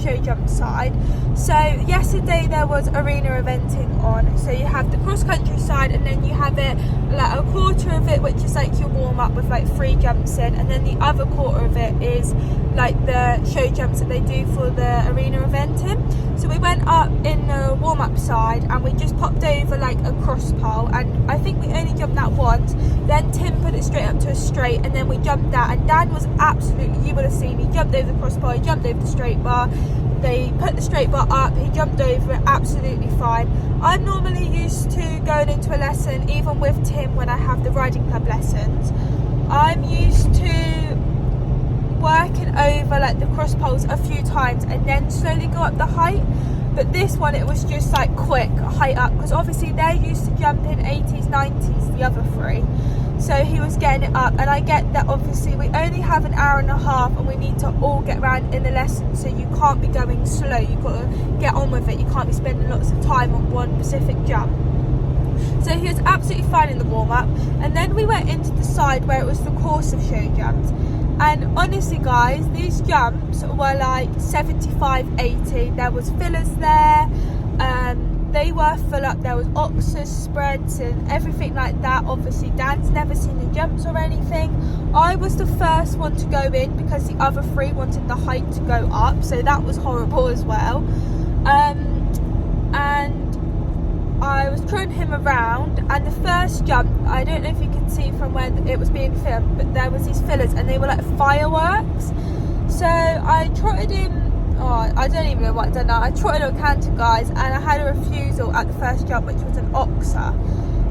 show jump side. So yesterday there was arena eventing on, so you have the cross country side, and then you have it like a quarter of it which is like your warm up with like 3 jumps in, and then the other quarter of it is like the show jumps that they do for the arena eventing. So we went up in the warm up side, and we just popped over like a cross pole, and I think we only jumped that once. Then Tim put it straight up to a straight, and then we jumped that, and Dan was absolutely, you would have seen, he jumped over the cross pole, he jumped over the straight bar, they put the straight bar up, he jumped over it absolutely fine. I'm normally used to going into a lesson, even with Tim when I have the riding club lessons, I'm used to working over like the cross poles a few times and then slowly go up the height. But this one, it was just like quick height up, because obviously they're used to jumping 80s, 90s, the other 3. So he was getting it up, and I get that obviously we only have an hour and a half and we need to all get around in the lesson, so you can't be going slow, you've got to get on with it, you can't be spending lots of time on one specific jump. So he was absolutely fine in the warm-up, and then we went into the side where it was the course of show jumps, and honestly guys, these jumps were like 75, 80, there was fillers there, they were full up, there was oxes, spreads and everything like that. Obviously Dan's never seen the jumps or anything. I was the first one to go in because the other 3 wanted the height to go up, so that was horrible as well. And I was canter him around, and the first jump, I don't know if you can see from where it was being filmed, but there was these fillers and they were like fireworks. So I trotted him, I don't even know what I'd done now. I trotted on canter, guys, and I had a refusal at the first jump, which was an oxer.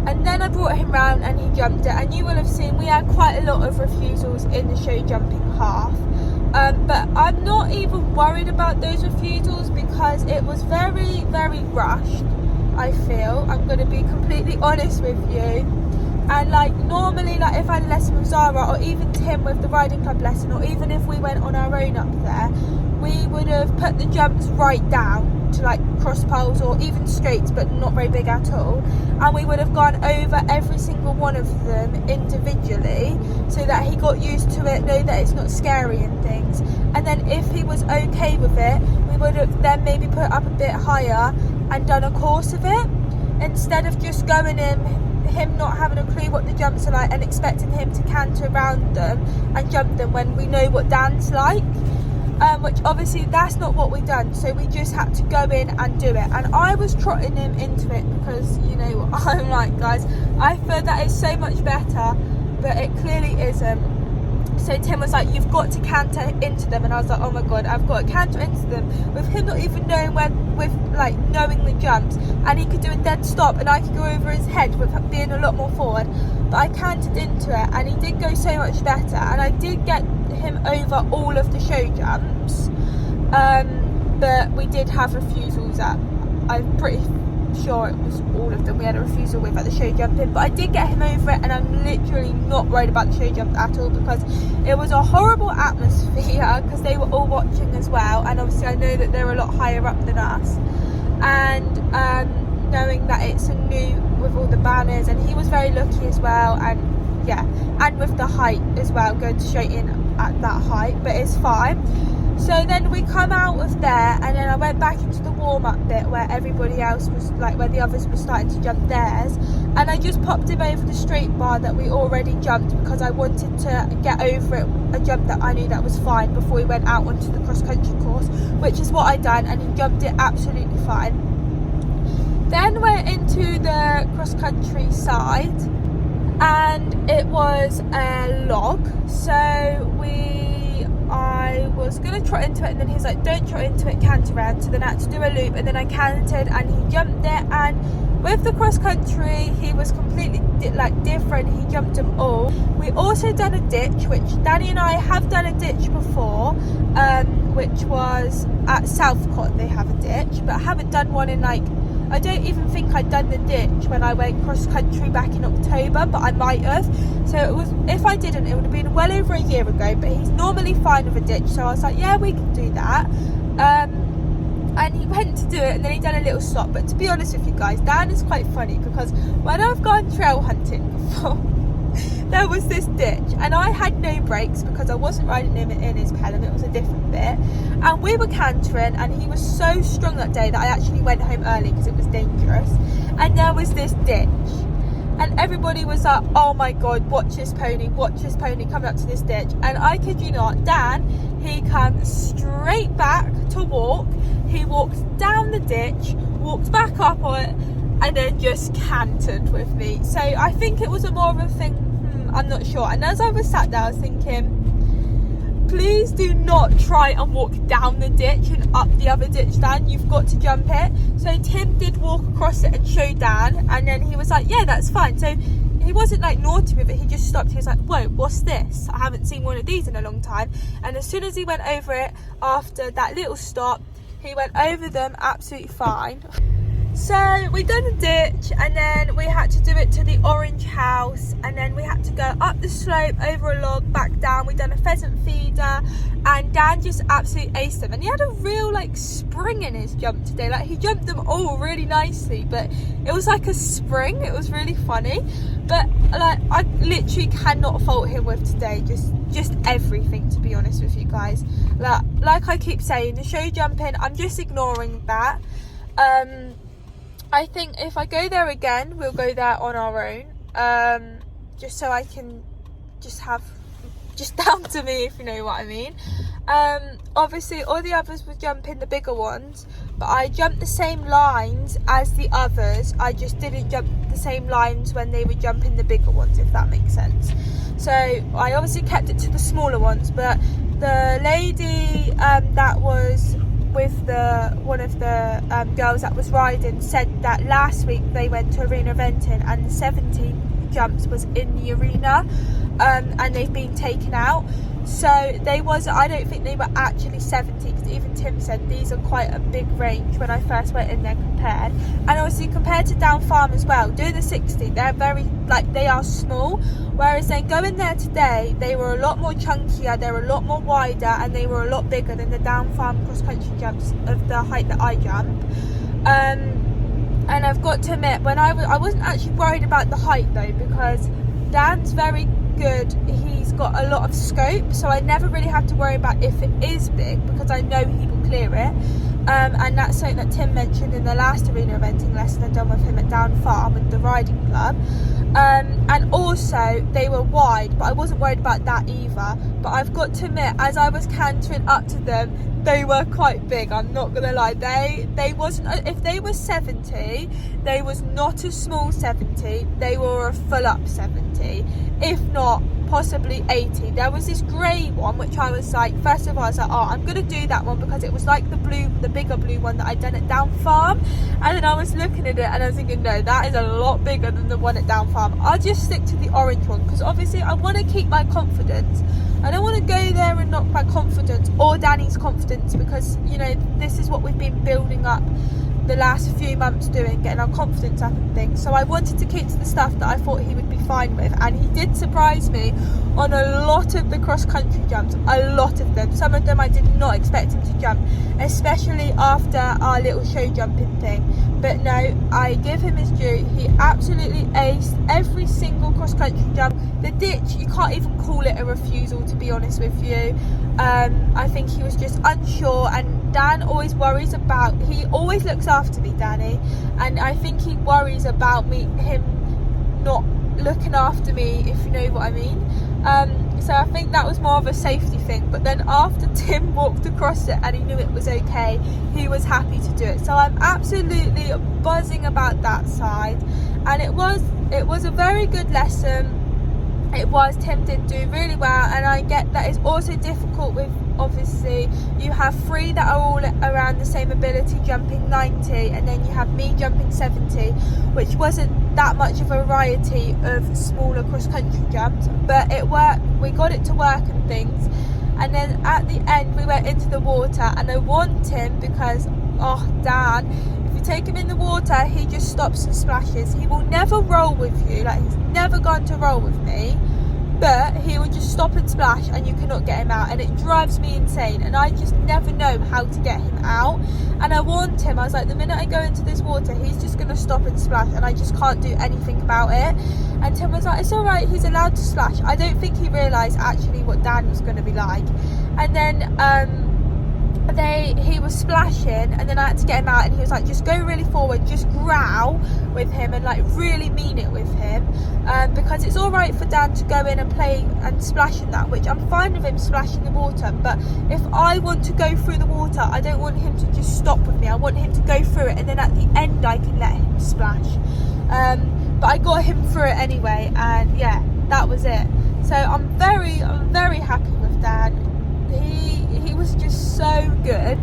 And then I brought him round and he jumped it, and you will have seen we had quite a lot of refusals in the show jumping half. But I'm not even worried about those refusals because it was very, very rushed, I feel. I'm going to be completely honest with you. And like normally, like if I had a lesson with Zara or even Tim with the riding club lesson, or even if we went on our own up there, we would have put the jumps right down to like cross poles or even straights, but not very big at all, and we would have gone over every single one of them individually so that he got used to it, know that it's not scary and things. And then if he was okay with it, we would have then maybe put it up a bit higher and done a course of it, instead of just going in him not having a clue what the jumps are like and expecting him to canter around them and jump them when we know what Dan's like. Which obviously that's not what we done, so we just had to go in and do it. And I was trotting him into it because, you know what I'm like, guys, I feel that is so much better, but it clearly isn't. So Tim was like, you've got to canter into them, and I was like, oh my god, I've got to canter into them, with him not even knowing when, with like knowing the jumps, and he could do a dead stop and I could go over his head with being a lot more forward. But I cantered into it and he did go so much better, and I did get him over all of the show jumps, but we did have refusals at, I'm pretty sure it was all of them we had a refusal with at the show jumping, but I did get him over it, and I'm literally not worried about the show jump at all because it was a horrible atmosphere because they were all watching as well, and obviously I know that they're a lot higher up than us, and knowing that it's a new with all the banners, and he was very lucky as well, and yeah, and with the height as well, going straight in at that height, but it's fine. So then we come out of there, and then I went back into the warm-up bit where everybody else was, like where the others were starting to jump theirs, and I just popped him over the straight bar that we already jumped because I wanted to get over it, a jump that I knew that was fine before we went out onto the cross-country course, which is what I done, and he jumped it absolutely fine. Then we're into the cross-country side, and it was a log, so I was going to trot into it, and then he's like, don't trot into it, canter around. So then I had to do a loop, and then I cantered and he jumped it. And with the cross country, he was completely different. He jumped them all. We also done a ditch, which Danny and I have done a ditch before, which was at Southcott. They have a ditch, but I haven't done one in I don't even think I'd done the ditch when I went cross country back in October, but I might have. So it was, if I didn't, it would have been well over a year ago, but he's normally fine with a ditch, so I was like, yeah, we can do that. And he went to do it, and then he done a little stop. But to be honest with you guys, Dan is quite funny because when I've gone trail hunting before, there was this ditch, and I had no brakes because I wasn't riding him in his pelham, it was a different bit, and we were cantering, and he was so strong that day that I actually went home early because it was dangerous. And there was this ditch, and everybody was like, oh my god, watch this pony coming up to this ditch. And I kid you not, Dan, he comes straight back to walk, he walked down the ditch, walked back up on it, and then just cantered with me. So I think it was a more of a thing, I'm not sure. And as I was sat there, I was thinking, please do not try and walk down the ditch and up the other ditch, Dan. You've got to jump it. So Tim did walk across it and show Dan, and then he was like, yeah, that's fine. So he wasn't naughty with it, he just stopped. He was like, whoa, what's this? I haven't seen one of these in a long time. And as soon as he went over it after that little stop, he went over them absolutely fine. So we done a ditch, and then we had to do it to the orange house, and then we had to go up the slope, over a log, back down. We done a pheasant feeder, and Dan just absolutely aced them, and he had a real spring in his jump today. He jumped them all really nicely, but it was like a spring. It was really funny, but I literally cannot fault him with today, just everything, to be honest with you guys. Like I keep saying, the show jumping, I'm just ignoring that. I think if I go there again, we'll go there on our own, just so I can just down to me, if you know what I mean. Obviously all the others were jumping the bigger ones, but I jumped the same lines as the others. I just didn't jump the same lines when they were jumping the bigger ones, if that makes sense. So I obviously kept it to the smaller ones, but the lady that was with one of the girls that was riding said that last week they went to arena eventing and the 70 jumps was in the arena, and they've been taken out. So I don't think they were actually 70, because even Tim said these are quite a big range when I first went in there compared. And obviously compared to Down Farm as well, doing the 60, they're very, they are small. Whereas then going there today, they were a lot more chunkier, they were a lot more wider, and they were a lot bigger than the Down Farm cross country jumps of the height that I jump. And I've got to admit, when I wasn't actually worried about the height though, because Dan's very good, he's got a lot of scope, so I never really have to worry about if it is big, because I know he will clear it. And that's something that Tim mentioned in the last arena eventing lesson I've done with him at Down Farm with the riding club. And also they were wide, but I wasn't worried about that either. But I've got to admit, as I was cantering up to them, they were quite big, I'm not gonna lie. They wasn't, if they were 70, they was not a small 70, they were a full up 70, if not possibly 80. There was this grey one which I was like, first of all I was like, oh, I'm gonna do that one because it was like the bigger blue one that I'd done at Down Farm. And then I was looking at it and I was thinking, no, that is a lot bigger than the one at Down Farm. I'll just stick to the orange one, because obviously I want to keep my confidence. I don't want to go there and knock my confidence or Danny's confidence, because you know this is what we've been building up the last few months doing, getting our confidence up and things. So I wanted to keep to the stuff that I thought he would be fine with, and he did surprise me on a lot of the cross country jumps, a lot of them. Some of them I did not expect him to jump, especially after our little show jumping thing. But no, I give him his due, he absolutely aced every single cross country jump. The ditch, you can't even call it a refusal, to be honest with you. I think he was just unsure, and Dan always worries about, he always looks after me, Danny, and I think he worries about him not looking after me, if you know what I mean. So I think that was more of a safety thing. But then after Tim walked across it and he knew it was okay, he was happy to do it. So I'm absolutely buzzing about that side, and it was a very good lesson. It was, Tim did do really well, and I get that it's also difficult with, obviously, you have 3 that are all around the same ability jumping 90, and then you have me jumping 70, which wasn't that much of a variety of smaller cross-country jumps, but it worked, we got it to work and things. And then at the end we went into the water, and I warned him because, oh Dan, if you take him in the water he just stops and splashes. He will never roll with you, like he's never gone to roll with me, but he will just stop and splash and you cannot get him out, and it drives me insane, and I just never know how to get him out. And I warned him, I was like, the minute I go into this water he's just going to stop and splash, and I just can't do anything about it. And Tim was like, it's alright, he's allowed to splash. I don't think he realised actually what Dan was going to be like. And then he was splashing, and then I had to get him out, and he was like, just go really forward, just growl with him and like really mean it with him, because it's alright for Dan to go in and play and splash in that, which I'm fine with him splashing the water, but if I want to go through the water I don't want him to just stop with me, I want him to go through it, and then at the end I can let him splash. But I got him through it anyway, and yeah, that was it. So I'm very happy with Dan. He was just so good.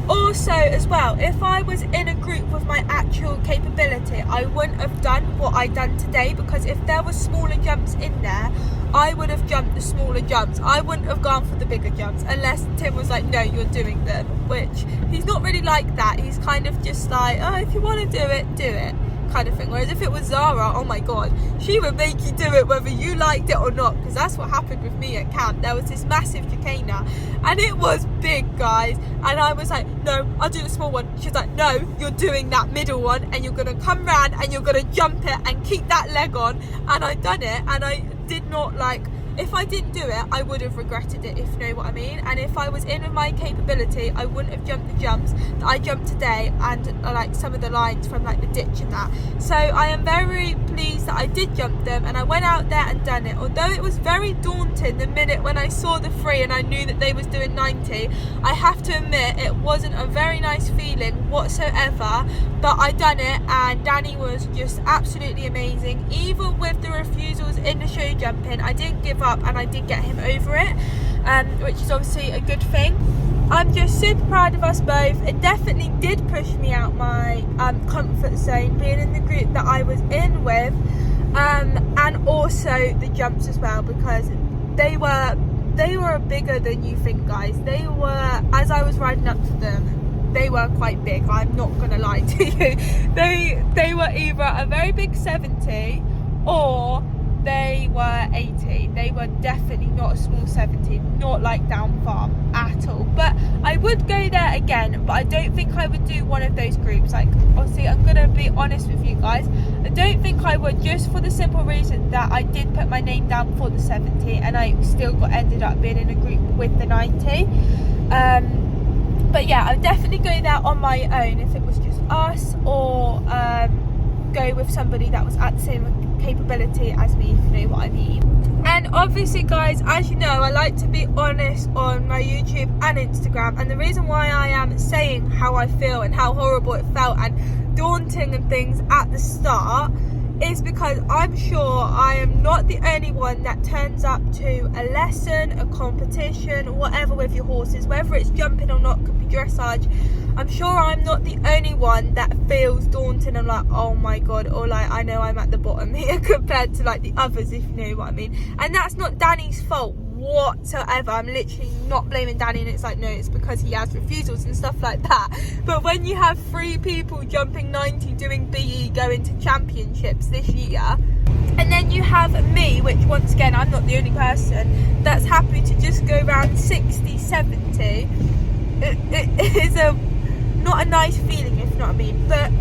Also as well, if I was in a group with my actual capability I wouldn't have done what I done today, because if there were smaller jumps in there I would have jumped the smaller jumps. I wouldn't have gone for the bigger jumps unless Tim was like, no, you're doing them, which he's not really like that. He's kind of just like, oh, if you want to do it kind of thing. Whereas if it was Zara, oh my god, she would make you do it whether you liked it or not, because that's what happened with me at camp. There was this massive chicana and it was big, guys, and I was like, no, I'll do the small one. She's like, no, you're doing that middle one and you're gonna come round and you're gonna jump it and keep that leg on. And I done it, and I did not like, if I didn't do it I would have regretted it, if you know what I mean. And if I was in with my capability I wouldn't have jumped the jumps that I jumped today, and like some of the lines from like the ditch and that. So I am very pleased these that I did jump them, and I went out there and done it. Although it was very daunting the minute when I saw the 3 and I knew that they was doing 90, I have to admit it wasn't a very nice feeling whatsoever, but I done it, and Danny was just absolutely amazing. Even with the refusals in the show jumping, I didn't give up and I did get him over it, which is obviously a good thing. I'm just super proud of us both. It definitely did push me out my comfort zone, being in the group that I was in with, and also the jumps as well, because they were bigger than you think, guys. They were, as I was riding up to them, they were quite big. I'm not gonna lie to you. They were either a very big 70 or they were 80. They were definitely not a small 70, not like down farm at all. But I would go there again, but I don't think I would do one of those groups. Like, obviously, I'm gonna be honest with you guys, I don't think I would, just for the simple reason that I did put my name down for the 70 and I still ended up being in a group with the 90. But yeah, I would definitely go there on my own if it was just us, or go with somebody that was at the same capability as me, if you know what I mean. And obviously, guys, as you know, I like to be honest on my YouTube and Instagram, and the reason why I am saying how I feel and how horrible it felt and daunting and things at the start is because I'm sure I am not the only one that turns up to a lesson, a competition, whatever with your horses, whether it's jumping or not, could be dressage. I'm sure I'm not the only one that feels daunting and like, oh my god, or like, I know I'm at the bottom here compared to like the others, if you know what I mean. And that's not Danny's fault whatsoever. I'm literally not blaming Danny, and it's like, no, it's because he has refusals and stuff like that. But when you have 3 people jumping 90 doing BE going to championships this year, and then you have me, which once again I'm not the only person that's happy to just go around 60, 70, it is not a nice feeling, if you know what I mean. But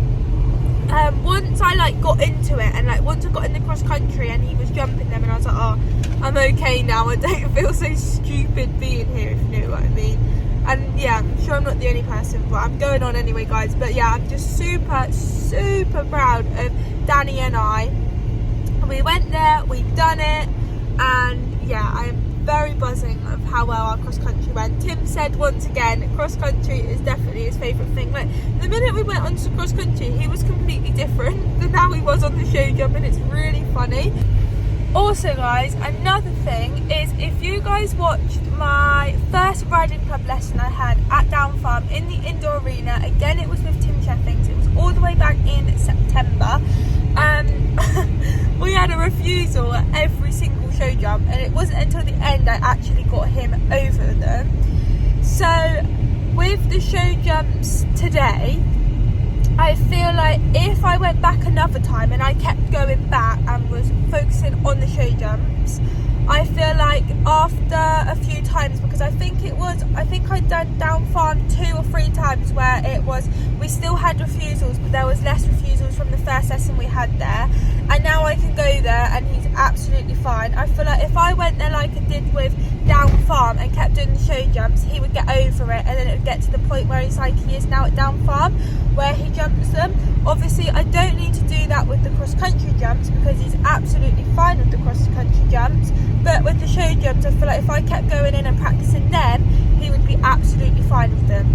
once I like got into it, and like once I got in the cross country and he was jumping them, and I was like, oh, I'm okay now, I don't feel so stupid being here, if you know what I mean. And yeah, I'm sure I'm not the only person, but I'm going on anyway, guys. But yeah, I'm just super proud of Danny and I. We went there, we've done it, and yeah, I'm very buzzing of how well our cross country went. Tim said once again, cross country is definitely his favourite thing. Like, the minute we went on to cross country, he was completely different than how he was on the show jump, and it's really funny. Also, guys, another thing is, if you guys watched my first riding club lesson I had at Down Farm in the indoor arena, again it was with Tim Cheffings, it was all the way back in September, we had a refusal at every single show jump, and it wasn't until the end I actually got him over them. So with the show jumps today, I feel like if I went back another time and I kept going back and was focusing on the show jumps, I feel like after a few times, because I think I'd done Down Farm 2 or 3 times where it was, we still had refusals, but there was less refusals from the first lesson we had there, and now I can go there and he's absolutely fine. I feel like if I went there like I did with Down Farm and kept doing the show jumps, he would get over it, and then it would get to the point where he's like he is now at Down Farm, where he jumps them. Obviously, I don't need to do that with the cross country jumps because he's absolutely fine with the cross country jumps. But with the show jumps, I feel like if I kept going in and practicing them, he would be absolutely fine with them.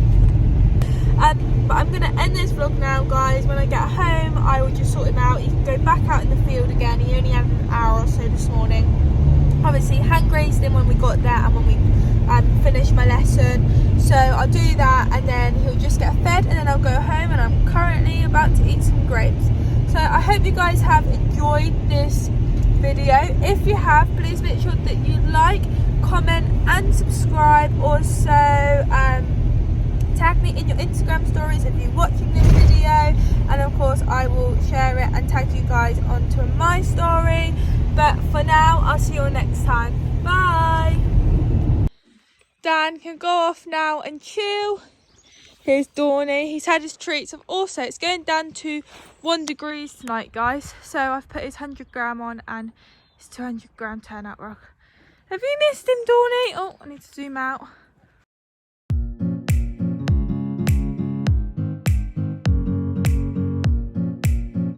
But I'm going to end this vlog now, guys. When I get home, I will just sort him out. He can go back out in the field again. He only had an hour or so this morning. Obviously, hand grazed him when we got there and when we finished my lesson. So I'll do that, and then he'll just get fed, and then I'll go home, and I'm currently about to eat some grapes. So I hope you guys have enjoyed this video. If you have, please make sure that you like, comment and subscribe. Also tag me in your Instagram stories if you're watching this video, and of course I will share it and tag you guys onto my story. But for now, I'll see you all next time. Bye. Dan can go off now and chill. Here's Dawny, he's had his treats. Also, it's going down to 1 degree tonight, guys, so I've put his 100g on and his 200g turnout rock. Have you missed him, Dawny? Oh, I need to zoom out.